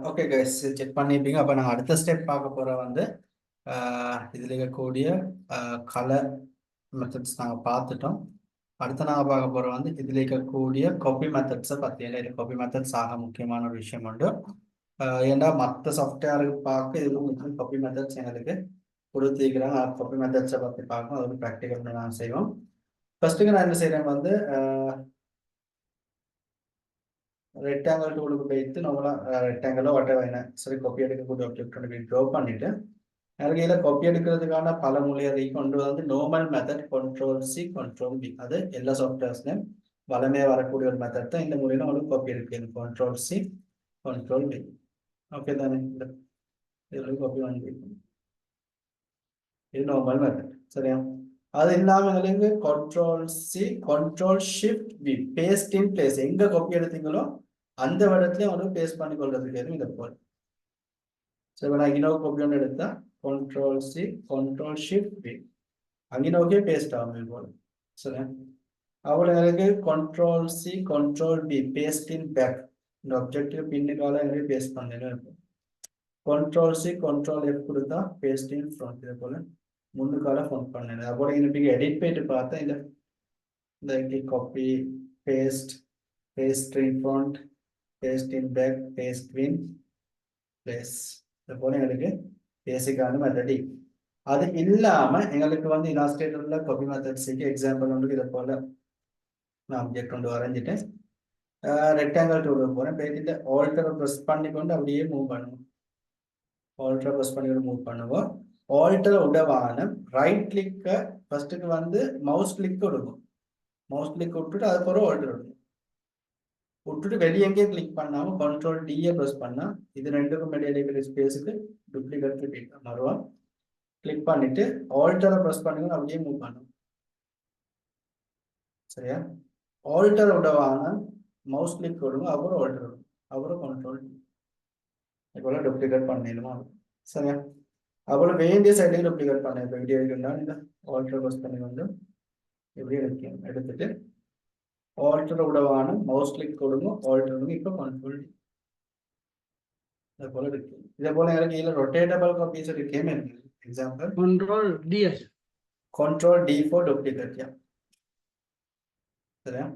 Okay guys, check பண்ணிப்பீங்க. அப்போ நாங்கள் அடுத்த ஸ்டெப் பார்க்க போகிற வந்து இதில் இருக்கக்கூடிய கலர் மெத்தட்ஸ் நாங்கள் பார்த்துட்டோம். அடுத்து நாங்கள் பார்க்க போகிற வந்து இதில் இருக்கக்கூடிய காப்பி மெத்தட்ஸை பற்றியில. இது காப்பி மெத்தட்ஸ் ஆக முக்கியமான ஒரு விஷயம் உண்டு. ஏன்னா மற்ற சாஃப்ட்வேருக்கு பார்க்க இது முக்கியம். காப்பி மெத்தட்ஸ் எங்களுக்கு கொடுத்துருக்கிறாங்க. காப்பி மெத்தட்ஸை பற்றி பார்க்கணும். அது ப்ராக்டிக்கல் நான் செய்வோம். ஃபர்ஸ்ட்டுக்கு நான் என்ன செய்கிறேன் வந்து ரெக்டாங்கிள் டூலுக்கு போயிட்டு நம்மளாம் ரெக்டாங்கிளோ whatever என்ன சரி காப்பி எடுக்கக்கூடிய ஆப்ஜெக்ட் ஒன்று ட்ரா பண்ணிட்டு எனக்கு இதில் காப்பி எடுக்கிறதுக்கான பல மொழியை கொண்டு வந்து நார்மல் மெத்தட் Ctrl+C Ctrl+V. அது எல்லா சாஃப்ட்வேர்ஸ்லையும் வளமையாக வரக்கூடிய ஒரு மெத்தட் தான். இந்த மொழியில் உங்களுக்கு காப்பி எடுக்கிறது Ctrl+C Ctrl+V. ஓகே தானே? இதில் காப்பி வாங்கி இது நார்மல் மெத்தட். சரியா? அது இல்லாமல் எங்களுக்கு Ctrl+C Ctrl+Shift+V paste in place. எங்கே காப்பி எடுத்தீங்களோ அந்த இடத்துலயும் அவனுக்கு பேஸ்ட் பண்ணி கொள்றதுக்கு இதை போல். சரி, நான் இன்னொரு காப்பி ஒன்று எடுத்தா Ctrl+C Ctrl+Shift+V அங்கினோக்கே பேஸ்ட் ஆகும் போல. சரி, அவ்வளோ எனக்கு Ctrl+C Ctrl+V paste in back. இந்த ஆப்ஜெக்டிவ் பின்னுக்கால எனக்கு பேஸ்ட் பண்ணல இருக்கும். Ctrl+C Ctrl+F கொடுத்தா பேஸ்ட் இன் ஃப்ரண்ட். இதே போல முன்னுக்கால ஃபோன் பண்ணல. அப்போ எனக்கு எடிட் போயிட்டு பார்த்தா இந்த copy paste paste in front paste in back paste in place. இது போல எங்களுக்கு பேசிக்கான மெத்தடி. அது இல்லாம எங்களுக்கு வந்து இலாஸ்ட்ரேட்டர்ல காப்பி மெத்தட்ஸுக்கு எக்ஸாம்பிள் வந்து இதை போல நான் ஆப்ஜெக்ட் கொண்டு வரைஞ்சிட்டேன். ரெக்டாங்கிள் டூல் போறேன். போயிட்டு ஆல்டரை ப்ரெஸ் பண்ணிக்கொண்டு அப்படியே மூவ் பண்ணுவோம். ஆல்டரை ப்ரெஸ் பண்ணி மூவ் பண்ணுவோம். ஆல்டர் உடவான ரைட் கிளிக்கை ஃபர்ஸ்ட்டுக்கு வந்து மவுஸ் கிளிக் கொடுக்கும். மவுஸ் கிளிக் விட்டுட்டு அதுக்கப்புறம் ஆல்டர் விடுங்க. விட்டுட்டு வெளியே எங்கேயே கிளிக் பண்ணாமல் Ctrl+D ப்ரெஸ் பண்ணா இது ரெண்டுக்கும் இடையில இருக்கிற ஸ்பேஸுக்கு டூப்ளிகேட் ரிப்பீட் மறுவா கிளிக் பண்ணிட்டு ஆல்டரை ப்ரெஸ் பண்ணுங்க. அப்படியே மூவ் பண்ணும். சரியா? ஆல்டர் உடவான மவுஸ் கிளிக் கொடுங்க. அப்புறம் ஆல்டர் விடும். அப்புறம் Ctrl இப்போ டூப்ளிகேட் பண்ணிடுமா. சரியா? அப்புறம் வேண்டிய சைடையும் டூப்ளிகேட் பண்ண. இப்போ வீடியோ இருக்குன்னா இந்த ஆல்டர் ப்ரெஸ் பண்ணி வந்து எப்படி எடுத்துட்டு ஆல்டர் உடவான மவுஸ் கிளிக் கொடுங்க. ஆல்டர் இப்போ Ctrl இதே போல இருக்கு. இதே போல எனக்கு இதுல ரொட்டேட்டபிள் காப்பீஸ் இருக்கேன்னு இருக்கு. Example Ctrl+DS Ctrl+D for duplicate. சரியா?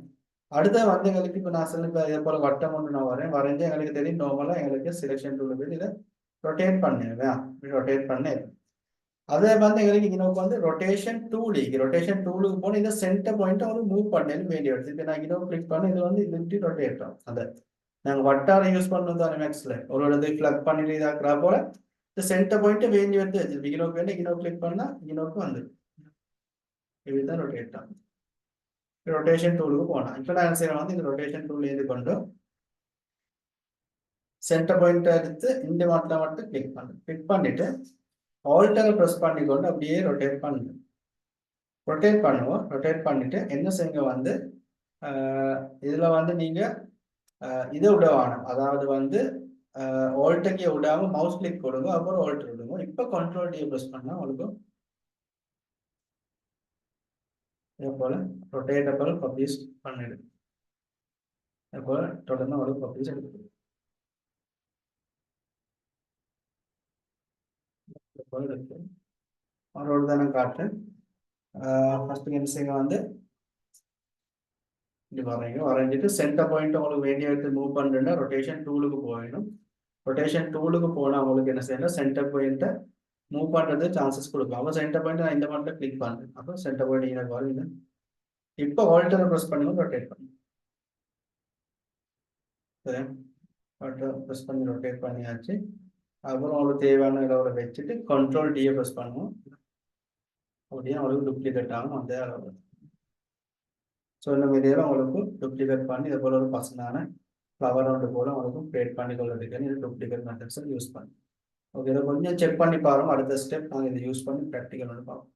அடுத்த வந்து எங்களுக்கு இப்போ நான் சொல்ல இதே போல வட்டம் ஒன்று நான் வரைஞ்சு எங்களுக்கு தெரியும் நார்மலாக எங்களுக்கு செலெக்ஷன் டூல் போய் இதை ரொட்டேட் பண்ணிடுவேன். ரொட்டேட் பண்ணேன். அதே வந்து எங்களுக்கு இன்னொரு வந்து ரொட்டேஷன் டூலுக்கு போன இந்த சென்டர் பாயிண்ட் அவங்களுக்கு மூவ் பண்ணேன்னு வேண்டிய எடுத்து. இப்போ நான் இன்னொரு கிளிக் பண்ணி இது வந்து இது ரொட்டேட் ஆகும். அதை நாங்கள் வட்டார யூஸ் பண்ணணும் தானே மேக்ஸில் ஒரு இடத்துக்கு ஃப்ளக் பண்ணிட்டு இதாக்குறா போல இந்த சென்டர் பாயிண்ட்டை வேண்டி எடுத்து வச்சு இனோக்கு வேண்டி இனோ கிளிக் பண்ணால் இனோக்கு வந்து இப்படிதான் ரொட்டேட் ஆகும். ரொட்டேஷன் டூலுக்கு போனால் இப்போ நான் செய்யறேன் வந்து இந்த ரொட்டேஷன் டூல் இது கொண்டு சென்டர் பாயிண்ட் எடுத்து இந்த மட்டும் கிளிக் பண்ணிட்டு ஆல்டரை ப்ரெஸ் பண்ணிக்கொண்டு அப்படியே ரொட்டேட் பண்ணுவோம். ரொட்டேட் பண்ணிட்டு என்ன செய்யுங்க வந்து இதுல வந்து நீங்க இதை விடவான அதாவது வந்து ஆல்டர்கே விடாம மவுஸ் கிளிக் கொடுங்க. அப்புறம் ஆல்டர் விடுங்க. இப்போ Ctrl+D ப்ரெஸ் பண்ணா உங்களுக்கு இதே போல ரொட்டேட்டபிள் காப்பீஸ் பண்ணிடு. இதே போல தொடர்ந்து ஒரு காப்பீஸ் எடுக்குது. இதே போல இருக்கு. அவரோட தான் நான் காட்டுறேன். ஃபர்ஸ்ட் என்ன செய்யுங்க வந்து இப்படி வரைஞ்சிட்டு சென்டர் பாயிண்ட் உங்களுக்கு வேண்டிய இடத்துக்கு மூவ் பண்ணுறேன்னா ரொட்டேஷன் டூலுக்கு போயிடும். ரொட்டேஷன் டூலுக்கு போனால் உங்களுக்கு என்ன செய்யணும் சென்டர் பாயிண்ட்டை மூவ் பண்ணுறது சான்சஸ் கொடுக்கும். அப்போ சென்டர் பாயிண்ட் நான் இந்த மட்டும் கிளிக் பண்ணுறேன். அப்போ சென்டர் பாயிண்ட் எனக்கு வருது. இப்போ ஆல்டரை ப்ரெஸ் பண்ணி ரொட்டேட் பண்ணுங்க. சரி, ஆல்டர் ப்ரெஸ் பண்ணி ரொட்டேட் பண்ணியாச்சு. அப்புறம் உங்களுக்கு தேவையான இதோட வச்சுட்டு Ctrl+D ப்ரெஸ் பண்ணுவோம். அப்படியே அவங்களுக்கு டூப்ளிகேட் ஆகும் அந்த அளவு. ஸோ இந்த மீதியெல்லாம் உங்களுக்கு டூப்ளிகேட் பண்ணி இதே போல ஒரு பர்சனான ஃப்ளவர் ஒன்று போல உங்களுக்கு கிரியேட் பண்ணி கொள்றதுக்கு இது டூப்ளிகேட் மெத்தட்ஸை யூஸ் பண்ணி. ஓகே, இதை கொஞ்சம் செக் பண்ணி பாருங்க. அடுத்த ஸ்டெப் நாங்கள் இதை யூஸ் பண்ணி ப்ராக்டிக்கல் ஒன்று பார்ப்போம்.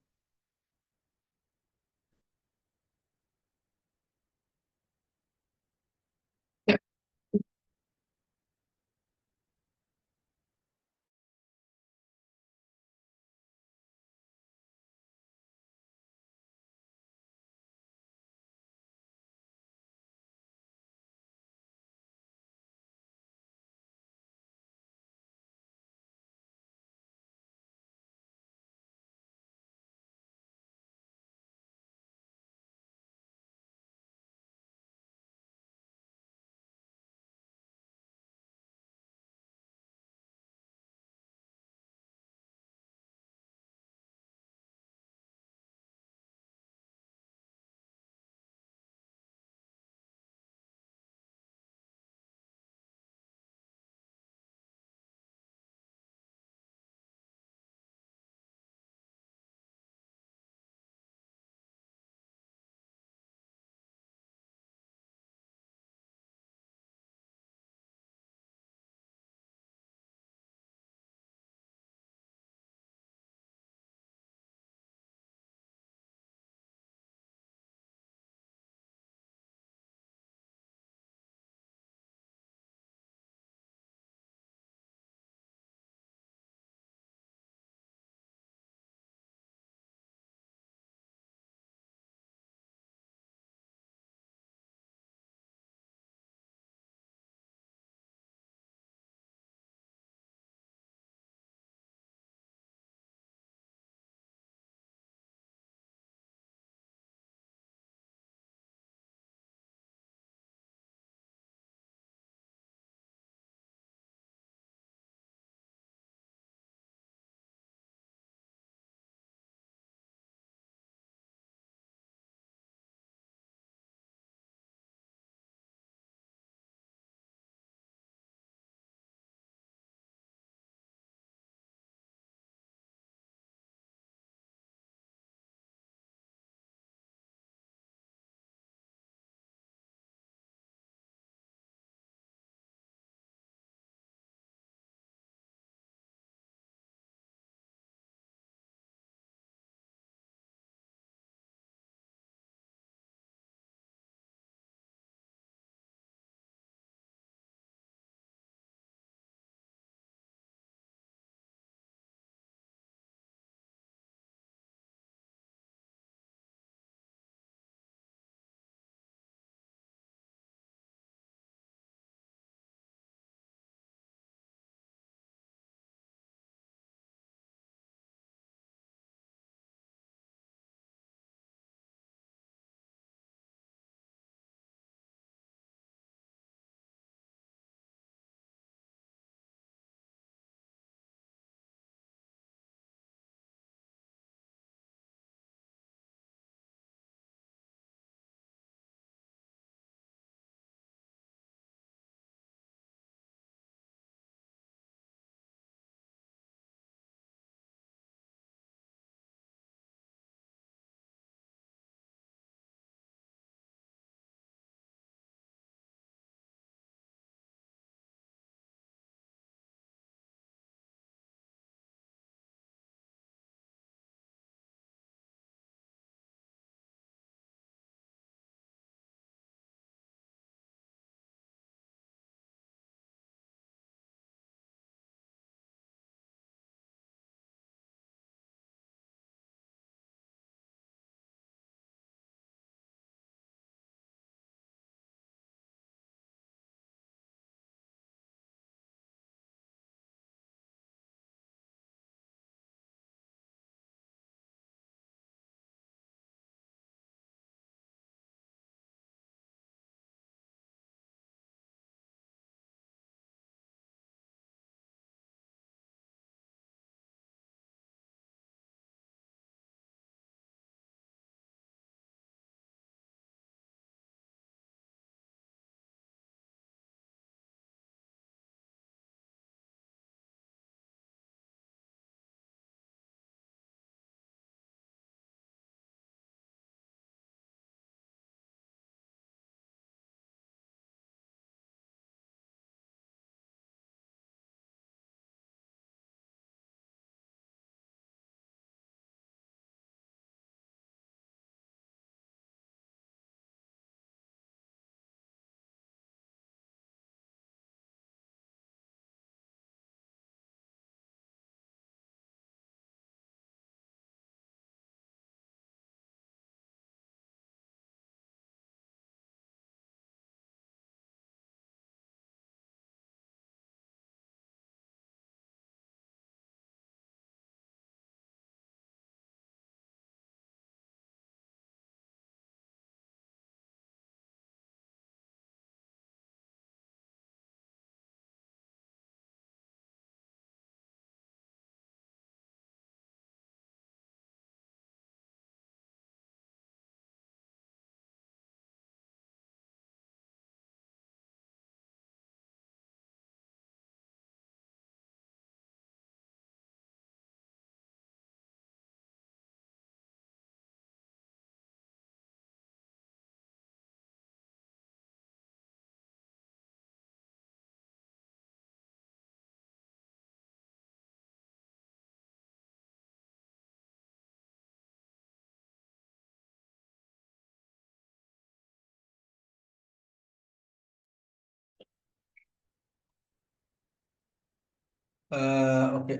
ஓகே,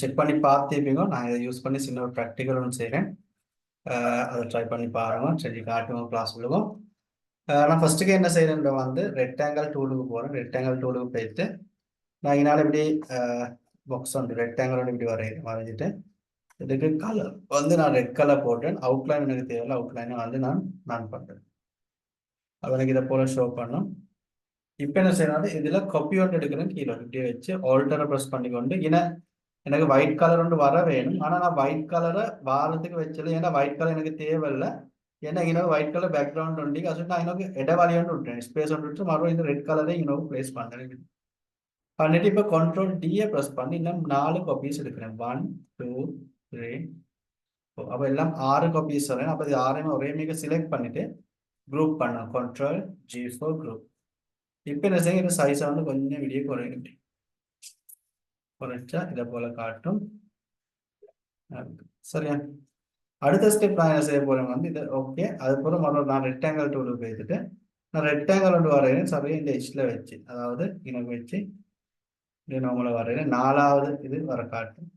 செக் பண்ணி பார்த்துப்பீங்க. நான் இதை யூஸ் பண்ணி சின்ன ஒரு ப்ராக்டிக்கல் ஒன்று செய்கிறேன். அதை ட்ரை பண்ணி பாருங்க. சரி, காட்டுவோம் கிளாஸ் விடுவோம். நான் ஃபர்ஸ்ட்டுக்கு என்ன செய்யறேன் வந்து ரெக்டாங்கிள் டூலுக்கு போகிறேன். ரெக்டாங்கிள் டூலுக்கு போயிட்டு நான் இதனால் இப்படி பாக்ஸ் வந்து ரெக்டாங்கிள் வந்து இப்படி வரைஞ்சிட்டு இதுக்கு கலர் வந்து நான் ரெட் கலர் போட்டேன். அவுட்லைன் எனக்கு தேவையில்லை, அவுட்லைனை வந்து நான் பண்ணுறேன். அது எனக்கு இதை போல ஷோ பண்ணும். இப்போ என்ன செய்யணும், இதில் காப்பி ஒன்று எடுக்கிறேன். கீழே இப்படியே வச்சு ஆல்டரை ப்ரெஸ் பண்ணிக்கொண்டு எனக்கு ஒயிட் கலர் ஒன்று வர வேணும். ஆனால் நான் ஒயிட் கலரை வாரத்துக்கு வச்சது, ஏன்னா ஒயிட் கலர் எனக்கு தேவையில்லை. ஏன்னா இன்னொரு ஒயிட் கலர் பேக்ரவுண்ட் உண்டு, அது நான் இன்னொரு இடவாளி ஒன்று விட்டுறேன், ஸ்பேஸ் ஒன்று விட்டு மறுபடியும் இந்த ரெட் கலரை இன்னொரு பிளேஸ் பண்ணுறேன். பண்ணிட்டு இப்போ கண்ட்ரோல் டியை ப்ரெஸ் பண்ணி இன்னும் 4 காப்பீஸ் எடுக்கிறேன். 1 2 3 4. அப்போ எல்லாம் 6 காப்பீஸ் வரேன். அப்போ இது 6 ஒரே மிக செலக்ட் பண்ணிட்டு குரூப் பண்ணேன். Control G4 group. இப்போ என்ன செய்ய, இந்த சைஸை வந்து கொஞ்சம் வெளியே குறைச்சா இதை போல காட்டும். சரியா, அடுத்த ஸ்டெப் நான் என்ன செய்ய போறேன் வந்து இது ஓகே. அதுக்கப்புறம் மறுபடியும் நான் ரெக்டாங்கிள் டூலுக்கு போயிட்டு நான் ரெக்டாங்கிள் ஒன்று வரைகிறேன். சரியா, இந்த எட்ஜில் வச்சு, அதாவது எனக்கு வச்சு இது நார்மலாக வரைகிறேன். 4வது இது வர காட்டும்.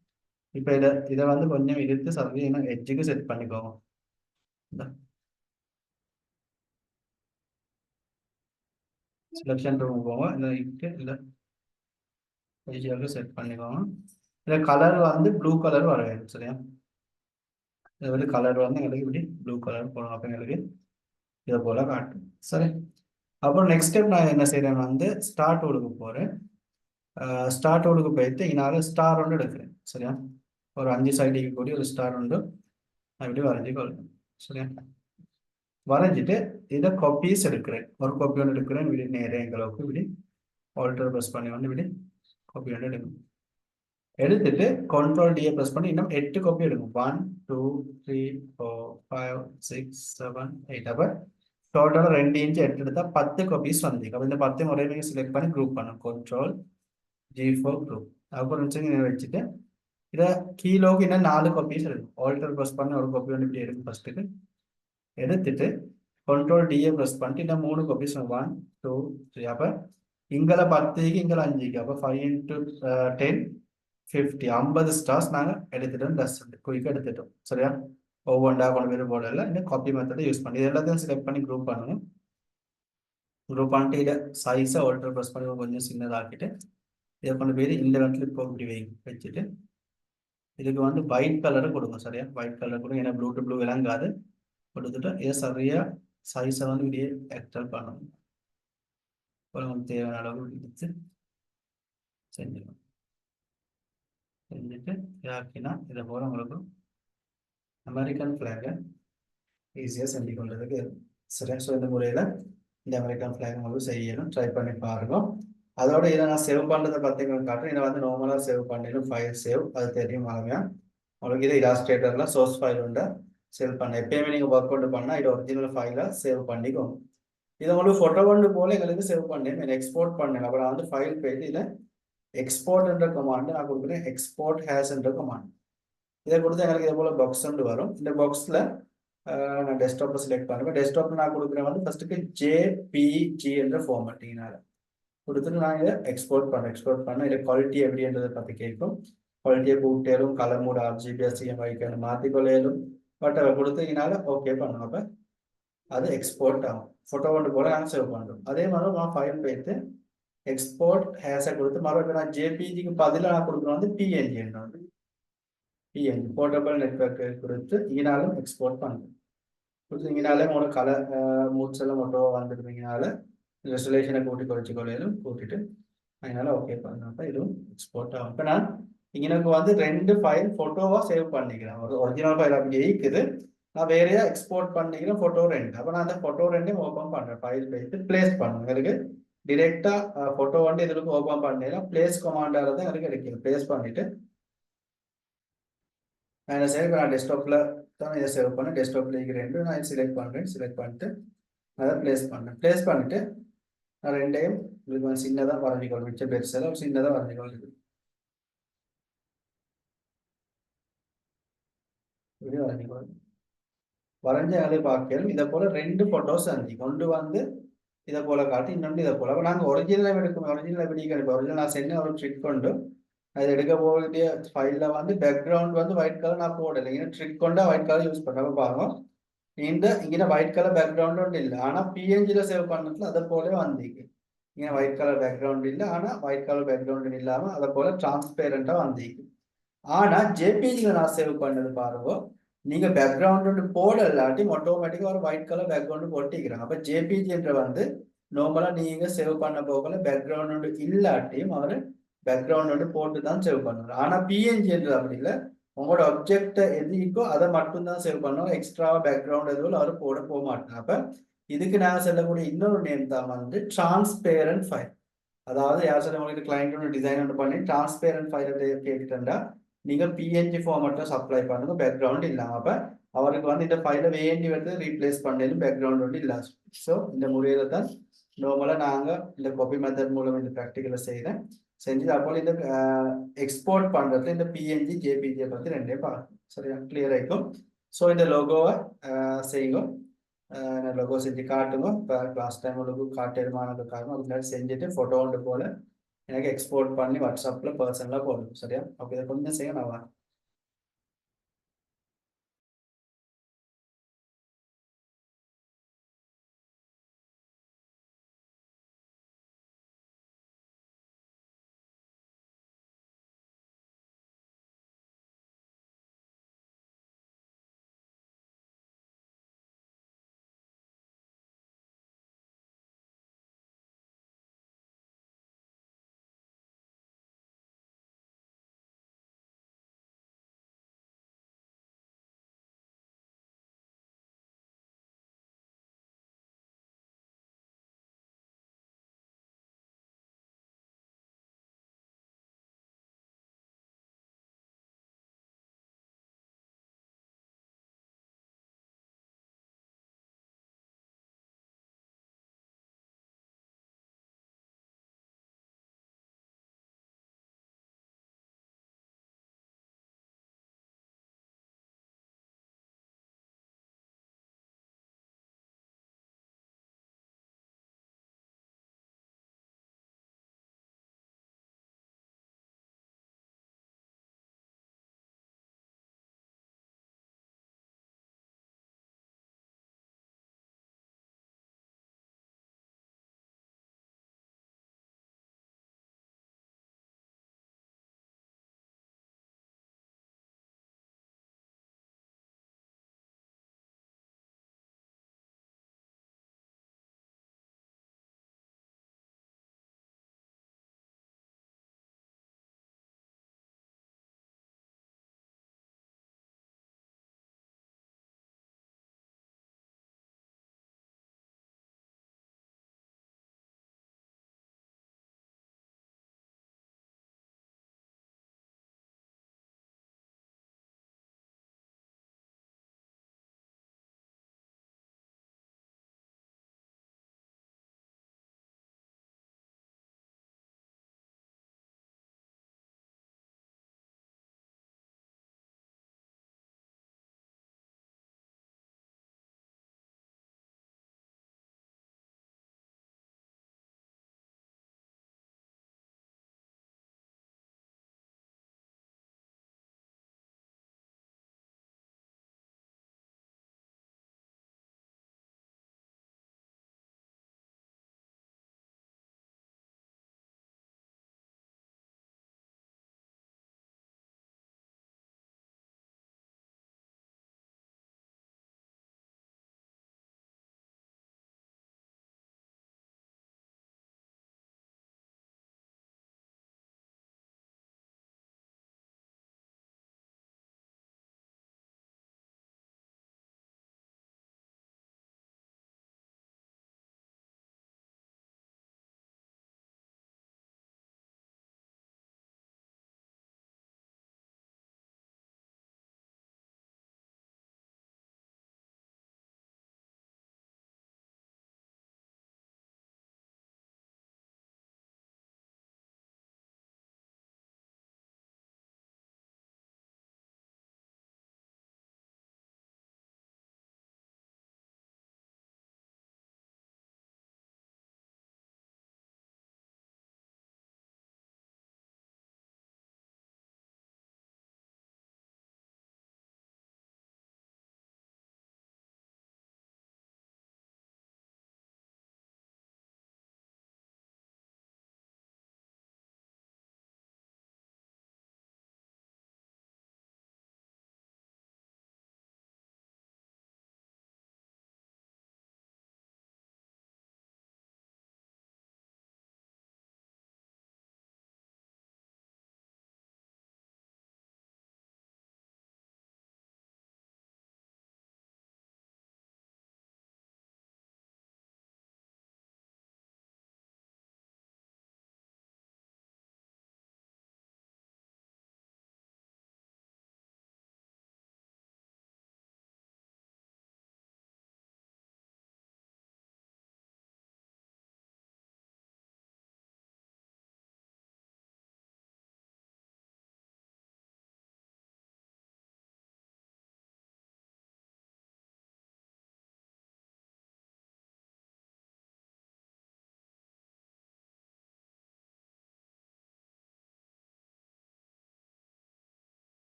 இப்போ இதை வந்து கொஞ்சம் இழுத்து சரியா இன்னும் எட்ஜுக்கு செட் பண்ணிக்கோங்க. செலெக்ஷன் ரூம் போங்க, இல்லை இல்லை எட்ஜுக்கு செட் பண்ணிக்கோங்க. இதில் கலர் வந்து ப்ளூ கலர் வர வேண்டும். சரியா, இது வந்து கலர் வந்து எங்களுக்கு இப்படி ப்ளூ கலர் போகணும். அப்போ எங்களுக்கு இதை போல காட்டும். சரி, அப்புறம் நெக்ஸ்ட் ஸ்டெப் நான் என்ன செய்யறேன் வந்து ஸ்டார்ட் டூலுக்கு போறேன். ஸ்டார்ட் டூலுக்கு போயிட்டு இதனால ஸ்டார் ஒன்று எடுக்கிறேன். சரியா, ஒரு 5 சைடுக்கு கூடிய ஒரு ஸ்டார் ஒன்று நான் இப்படி வரைஞ்சி கொள்கிறேன். சரியா, வரைஞ்சிட்டு இதை காப்பீஸ் எடுக்கிறேன். ஒரு காப்பி ஒன்று எடுக்கிறேன். இப்படி நேரே எங்களுக்கு இப்படி ஆல்டர் ப்ரெஸ் பண்ணி வந்து இப்படி காப்பி ஒன்று எடுக்கணும். எடுத்துட்டு கண்ட்ரோல் டியை ப்ரெஸ் பண்ணி இன்னும் 8 காப்பி எடுக்கும். 1 2 3 4 5 6 7 8. அப்போ டோட்டலாக 2 இன்ச்சு 8 எடுத்தால் 10 காப்பீஸ் வந்து. அப்போ இந்த 10 முறை நீங்கள் செலக்ட் பண்ணி குரூப் பண்ணும். Control G4 group. அப்புறம் வச்சுட்டு இதை கீழோக்கு இன்னும் 4 காப்பீஸ் எடுக்கும். ஆல்டர் ப்ரெஸ் பண்ணி ஒரு காப்பி ஒன்று இப்படி எடுக்கும். ஃபர்ஸ்ட்டுக்கு எடுத்துட்டு கண்ட்ரோல் டியை ப்ரெஸ் பண்ணிட்டு இன்னும் 3 காப்பீஸ் 1 2 3. அப்போ இங்கே 10க்கு இங்கே 5க்கு, அப்போ 5 × 10 50 50 ஸ்டார்ஸ் நாங்கள் எடுத்துட்டோம். ப்ளஸ் குயிக்காக எடுத்துட்டோம். சரியா, ஒவ்வொன்றா கொண்டு போய் போடல. இன்னும் காப்பி மெத்தடை யூஸ் பண்ணி இது எல்லாத்தையும் செலக்ட் பண்ணி குரூப் பண்ணணும். குரூப் பண்ணிட்டு இதை சைஸை ஆல்டர் ப்ரெஸ் பண்ணி கொஞ்சம் சின்னதாக்கிட்டு இதை கொண்டு போய் இந்த இடத்துல இப்போ இப்படி வச்சுட்டு இதுக்கு வந்து ஒயிட் கலரை கொடுங்க. சரியா, ஒயிட் கலர் கொடுங்க. ஏன்னா ப்ளூ டு ப்ளூ விளங்காது. கொடுத்துட்டு இதை சரியா சைஸை வந்து இப்படியே எக்ஸ்டெண்ட் பண்ணணும். உங்களுக்கு தேவையான அளவு எடுத்து செஞ்சிடணும். செஞ்சுட்டு இதாக்கினா இதை போல உங்களுக்கு அமெரிக்கன் ஃப்ளாகை ஈஸியாக செஞ்சு கொள்றதுக்கு. சரியா, ஸோ இந்த முறையில் இந்த அமெரிக்கன் ஃப்ளாக் உங்களுக்கு செய்யணும். ட்ரை பண்ணி பாருங்க. அதோட இதை நான் சேவ் பண்ணுறதை பார்த்தீங்கன்னு காட்டுறேன். இதை வந்து நார்மலாக சேவ் பண்ணிடும். ஃபைல் சேவ் அது தெரியும் வாங்க. உங்களுக்கு இதை இலாஸ்ட்ரேட்டரில் சோர்ஸ் ஃபைல் உண்டு சேவ் பண்ண. எப்பயுமே நீங்கள் ஒர்க் அவுட் பண்ணால் இது ஒரிஜினல் ஃபைலை சேவ் பண்ணிக்கோங்க. இதை உங்களுக்கு ஃபோட்டோ ஒன்று போல எங்களுக்கு சேவ் பண்ணேன், எக்ஸ்போர்ட் பண்ணேன். அப்புறம் நான் வந்து ஃபைல் போயிட்டு இதில் எக்ஸ்போர்ட்ன்ற கமாண்ட் நான் கொடுக்குறேன். எக்ஸ்போர்ட் ஹேஸ்ன்ற கமாண்ட் இதை கொடுத்து எங்களுக்கு இதே போல பாக்ஸ் ஒன்று வரும். இந்த பாக்ஸில் நான் டெஸ்க்டாப்பை செலக்ட் பண்ணுவேன். டெஸ்க்டாப்பில் நான் கொடுக்குறேன் வந்து ஃபர்ஸ்ட்டுக்கு JPG என்ற ஃபார்மேட்டிங்னால கொடுத்துட்டு நான் இதை எக்ஸ்போர்ட் பண்ணேன். இதை குவாலிட்டி எப்படின்றதை பற்றி கேட்கும். குவாலிட்டியை கூட்டேலும் கலர் மூட் RGB CMYK மாற்றிக்கொள்ளையிலும் பட் அதை கொடுத்தீங்கனால ஓகே பண்ணுவோம். அப்போ அது எக்ஸ்போர்ட் ஆகும். ஃபோட்டோ ஒன்று போல நாங்கள் சேவ் பண்ணுறோம். அதே மாதிரி நான் ஃபைல் போயிட்டு எக்ஸ்போர்ட் ஹேஸை கொடுத்து மறுபடியும் நான் JPGக்கு பதிலாக நான் கொடுக்குறேன் வந்து PNG போர்ட்டபிள் நெட்வொர்க்கு கொடுத்து இங்கனாலும் எக்ஸ்போர்ட் பண்ணுறேன். கொடுத்து இங்கனாலே உங்களுக்கு கலர் மூட்ஸெல்லாம் மட்டும் வந்துடுவீங்கனால ரெசல்யூஷனை குறைச்சிக்கொள்ளையிலும் கூட்டிட்டு அதனால ஓகே பண்ணப்ப இதுவும் எக்ஸ்போர்ட் ஆகும். இப்போ நான் எனக்கு வந்து 2 ஃபைல் ஃபோட்டோவாக சேவ் பண்ணிக்கிறேன். ஒரு ஒரிஜினல் ஃபைல் அப்படி இருக்குது, நான் வேறையா எக்ஸ்போர்ட் பண்ணிக்கிறேன் ஃபோட்டோ 2. அப்போ நான் அந்த ஃபோட்டோ 2 ஓப்பன் பண்ணுறேன். ஃபைல் போயிட்டு பிளேஸ் பண்ணுவேன். எனக்கு டிரெக்டாக ஃபோட்டோ வந்து இதுக்கு ஓப்பன் பண்ணிடலாம். பிளேஸ் கமாண்டால தான் எனக்கு கிடைக்கும். பிளேஸ் பண்ணிட்டு நான் என்ன செய்ய, நான் டெஸ்க்டாப்பில் தான் இதை சேவ் பண்ணேன். டெஸ்க்டாப்பில் இருக்கிற நான் செலக்ட் பண்ணுறேன். செலக்ட் பண்ணிட்டு அதை பிளேஸ் பண்ணிட்டு நான் 2யும் உங்களுக்கு சின்னதாக வரைஞ்சிக்கொள்ளும். மிச்ச பெருசெல்லாம் ஒரு சின்னதாக வரைஞ்சிக்கொள்ளுது. இப்படி வரைஞ்சிக்கொள்ளும். வரைஞ்ச அதை பார்க்கலும் இதை போல 2 ஃபோட்டோஸ் அஞ்சு கொண்டு வந்து இதை போல காட்டி இன்னொன்று இதை போல. அப்போ நாங்கள் ஒரிஜினல் எடுக்கணும். ஒரிஜினல் எப்படி கிடைக்கும்? ஒரிஜினல் நான் சென்ன ஒரு ட்ரிக் கொண்டு அது எடுக்க போகக்கூடிய ஃபைல்ல வந்து பேக்ரவுண்ட் வந்து ஒயிட் கலர் நான் போடலை, இங்கே ட்ரிக் கொண்டா ஒயிட் கலர் யூஸ் பண்ண பாருங்க. இங்கே ஒயிட் கலர் பேக்ரவுண்ட் ஒன்றும் இல்லை, ஆனால் பிஎன்ஜியில் சேவ் பண்ணதுல அதை போல வந்தீங்க. இங்கே ஒயிட் கலர் பேக்ரவுண்ட் இல்லை, ஆனால் ஒயிட் கலர் பேக்ரவுண்ட் இல்லாமல் அதை போல டிரான்ஸ்பேரண்டாக வந்தீங்க. ஆனா ஜேபிஜில நான் சேவ் பண்ணது பாருங்க, நீங்க பேக்ரவுண்ட் போட இல்லாட்டி ஆட்டோமேட்டிக்கா ஒரு ஒயிட் கலர் பேக்ரவுண்ட் போட்டிக்கிறாங்க. அப்ப ஜேபிஜின்ற வந்து நார்மலா நீங்க சேவ் பண்ண போகல பேக்ரவுண்ட் இல்லாட்டியும் அவரு பேக்ரவுண்ட் போட்டு தான் சேவ் பண்ணுவார். ஆனா பிஎன்ஜின்றது அப்படி இல்லை, உங்களோட ஆப்ஜெக்ட் எது இருக்கோ அதை மட்டும் தான் சேவ் பண்ணுவோம், எக்ஸ்ட்ரா பேக்ரவுண்ட் எதுவும் அவர் போட போக மாட்டாங்க. அப்ப இதுக்கு நான் சொல்லக்கூடிய இன்னொரு நேம் தான் வந்து டிரான்ஸ்பேரண்ட் ஃபைல். அதாவது யார் சொல்ல உங்களுக்கு கிளைண்ட் ஒன்று டிசைன் ஒன்று பண்ணி டிரான்ஸ்பேரண்ட் ஃபைல் கேட்டுட்டா நீங்க பிஎன்ஜி ஃபார்மேட்ல சப்ளை பண்ணுங்க பேக்ரவுண்ட் இல்லாம. அப்ப அவருக்கு வந்து இந்த ஃபைலை வேண்டி வந்து ரீப்ளேஸ் பண்ணலும் பேக்ரவுண்ட் வந்து இல்ல. ஸோ இந்த முறையில தான் நார்மலா நாங்க இந்த காப்பி மெத்தட் மூலம் இந்த ப்ராக்டிக்கலை செய்யறேன். செஞ்சு அப்போ இந்த எக்ஸ்போர்ட் பண்றதுல இந்த பிஎன்ஜி ஜேபிஜியை பத்தி ரெண்டே பார்க்கணும். சரியா கிளியர் ஆயிக்கும். ஸோ இந்த லோகோவை செய்யுங்க. லோகோ செஞ்சு காட்டுங்க. இப்போ லாஸ்ட் டைம் உங்களுக்கு காட்டுமானது காரணம் அதுக்கு செஞ்சுட்டு ஃபோட்டோ ஒன்று போல எனக்கு எக்ஸ்போர்ட் பண்ணி வாட்ஸ்அப்ல பர்சனலா போடணும். சரியா? அப்போ இதை கொஞ்சம் செய்ய நான்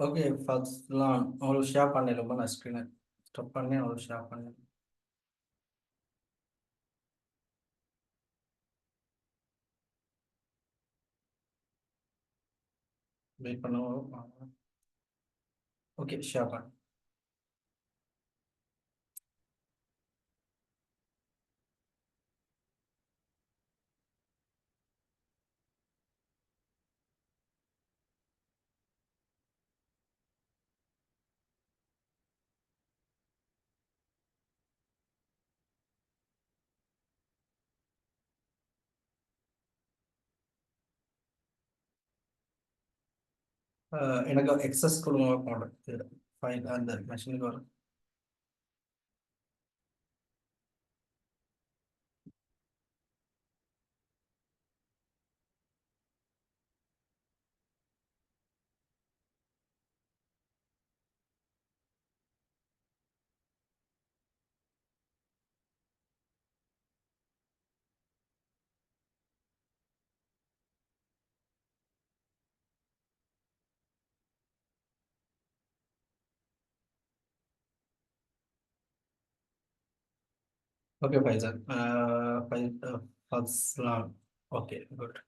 ஓகே ஃபர்ஸ்ட்லாம் உங்களுக்கு ஷேர் பண்ணேன் ரொம்ப நான் ஸ்க்ரீனை ஸ்டாப் பண்ணி உங்களுக்கு ஷேர் பண்ணேன். வெயிட் பண்ணுவோம். ஓகே ஷேர் பண்ண. எனக்கு எக்ஸஸ் கொடுங்க போடுறது ஃபைல் அந்த மெஷினுக்கு வரும். ஓகே ஃபைசல் ஃபைல் ஃபர்ஸ்ட்லாம் ஓகே குட்.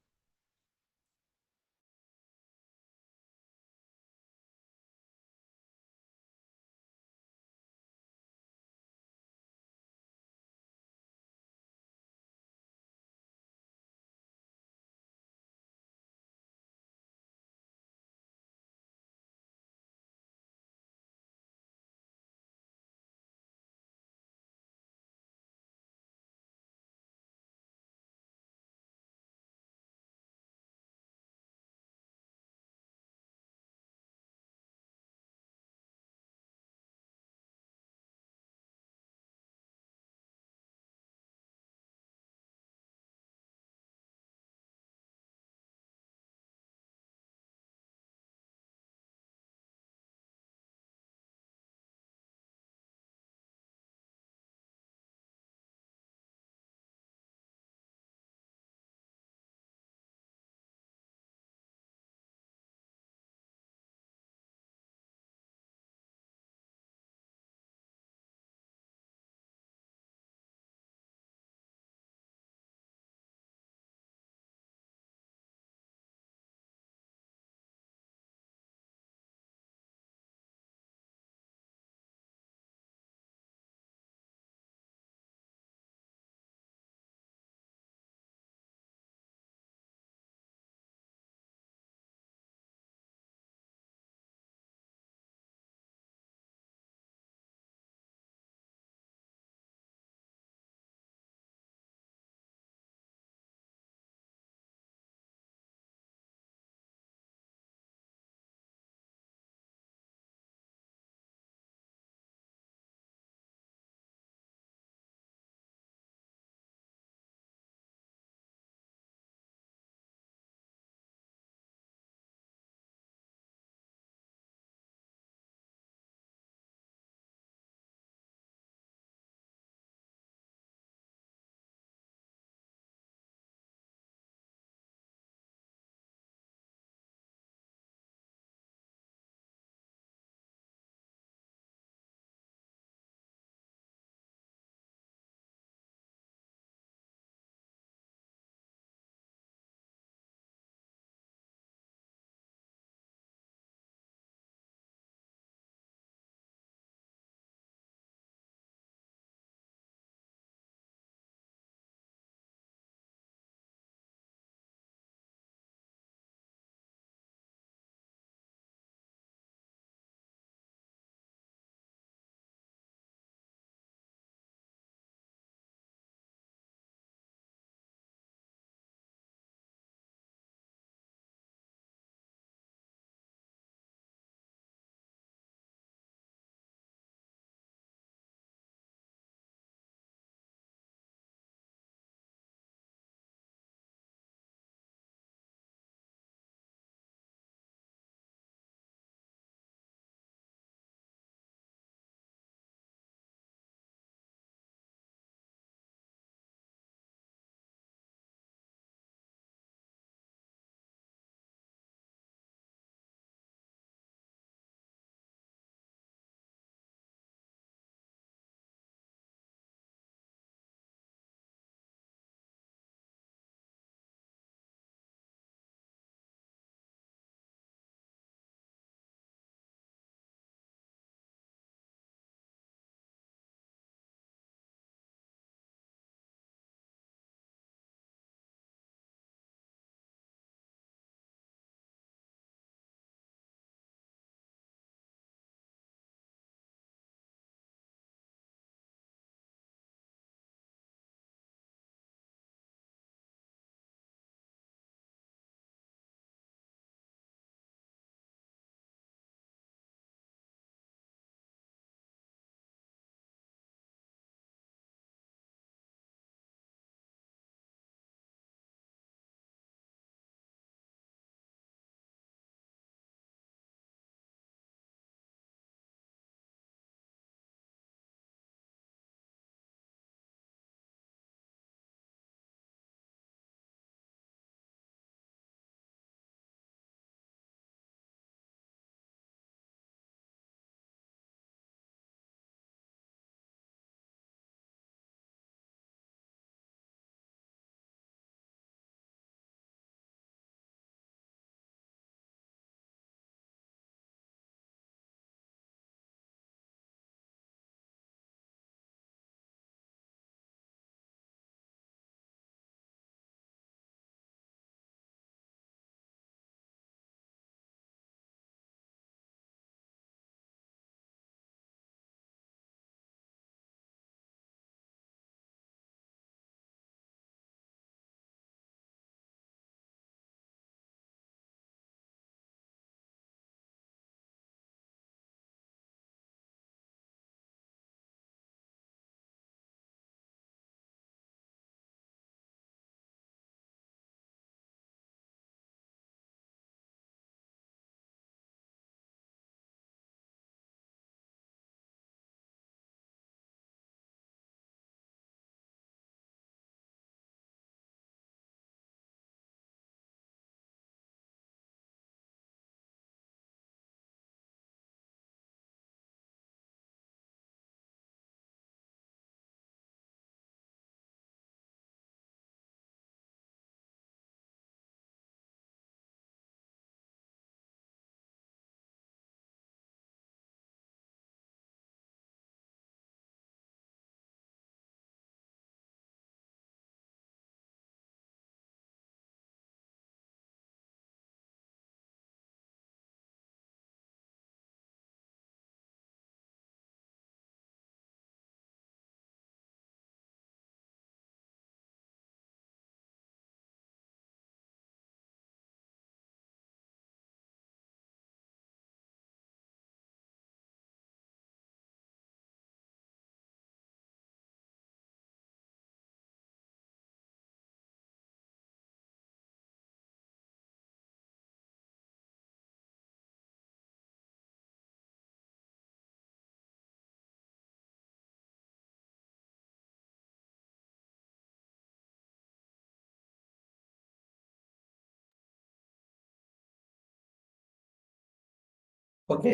ஓகே,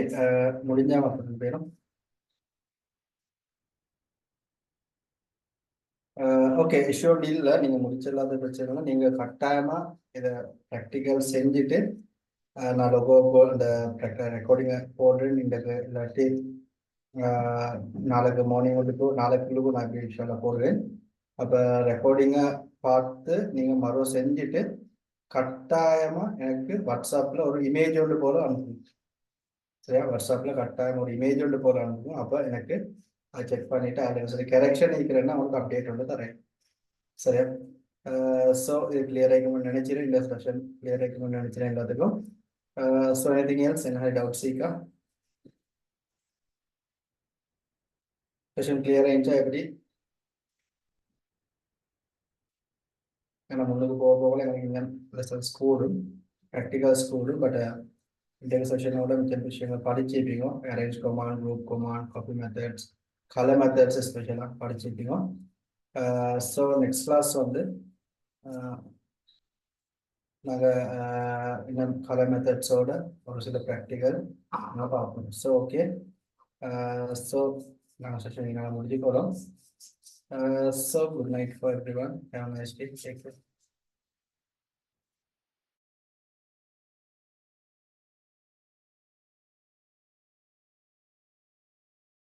முடிஞ்சா மற்ற பேரும். ஓகே, ஷூர் டீல்ல நீங்கள் முடிச்சிடலாத பிரச்சனை நீங்கள் கட்டாயமாக இதை ப்ராக்டிக்கல் செஞ்சுட்டு நான் லோகோ இந்த ரெக்கார்டிங்கை போடுறேன். இல்லாட்டி நாளைக்கு மார்னிங் நாளைக்குள்ளுக்கும் நான் விஷயம் போடுவேன். அப்போ ரெக்கார்டிங்கை பார்த்து நீங்கள் மறுபடியும் செஞ்சுட்டு கட்டாயமாக எனக்கு வாட்ஸ்அப்பில் ஒரு இமேஜ் ஒன்று போல அனுப்புங்க. சரியா? வாட்ஸ்அப்பில் கட்டாயம் ஒரு இமேஜ் ஒன்று போல அனுப்புங்க. அப்போ எனக்கு அதை செக் பண்ணிவிட்டு அதில் சரி கரெக்ஷன் இருக்கிறேன்னா உங்களுக்கு அப்டேட் ஒன்று தரேன். சரியா? ஸோ இது கிளியர் ஆகிக்கணும்னு நினைச்சிடும். இந்த செஷன் கிளியர் ஆகிக்கணும்னு நினைச்சிடும் எல்லாத்துக்கும். ஸோ எனிதிங் எல்ஸ், என்ன டவுட் சீக்கா? செஷன் கிளியர் ஆகிடுச்சா எப்படி? ஏன்னா முன்னுக்கு போக போக எனக்கு இங்கே ரிசல்ட்ஸ் கூடும், ப்ராக்டிகல்ஸ் கூடும். பட் இந்த செஷனோட மிச்ச விஷயங்கள் படிச்சுப்பீங்க. Arrange command, group command, copy methods, colour methods எஸ்பெஷலாக படிச்சுப்பீங்க. ஸோ நெக்ஸ்ட் கிளாஸ் வந்து நாங்கள் இன்னும் கலர் மெத்தட்ஸோட ஒரு சில ப்ராக்டிக்கல் நாங்கள் பார்ப்போம். ஸோ ஓகே, ஸோ நாங்கள் செஷன் நாங்கள் முடிஞ்சு போகிறோம். So good night for every one. Have nice day. Take care.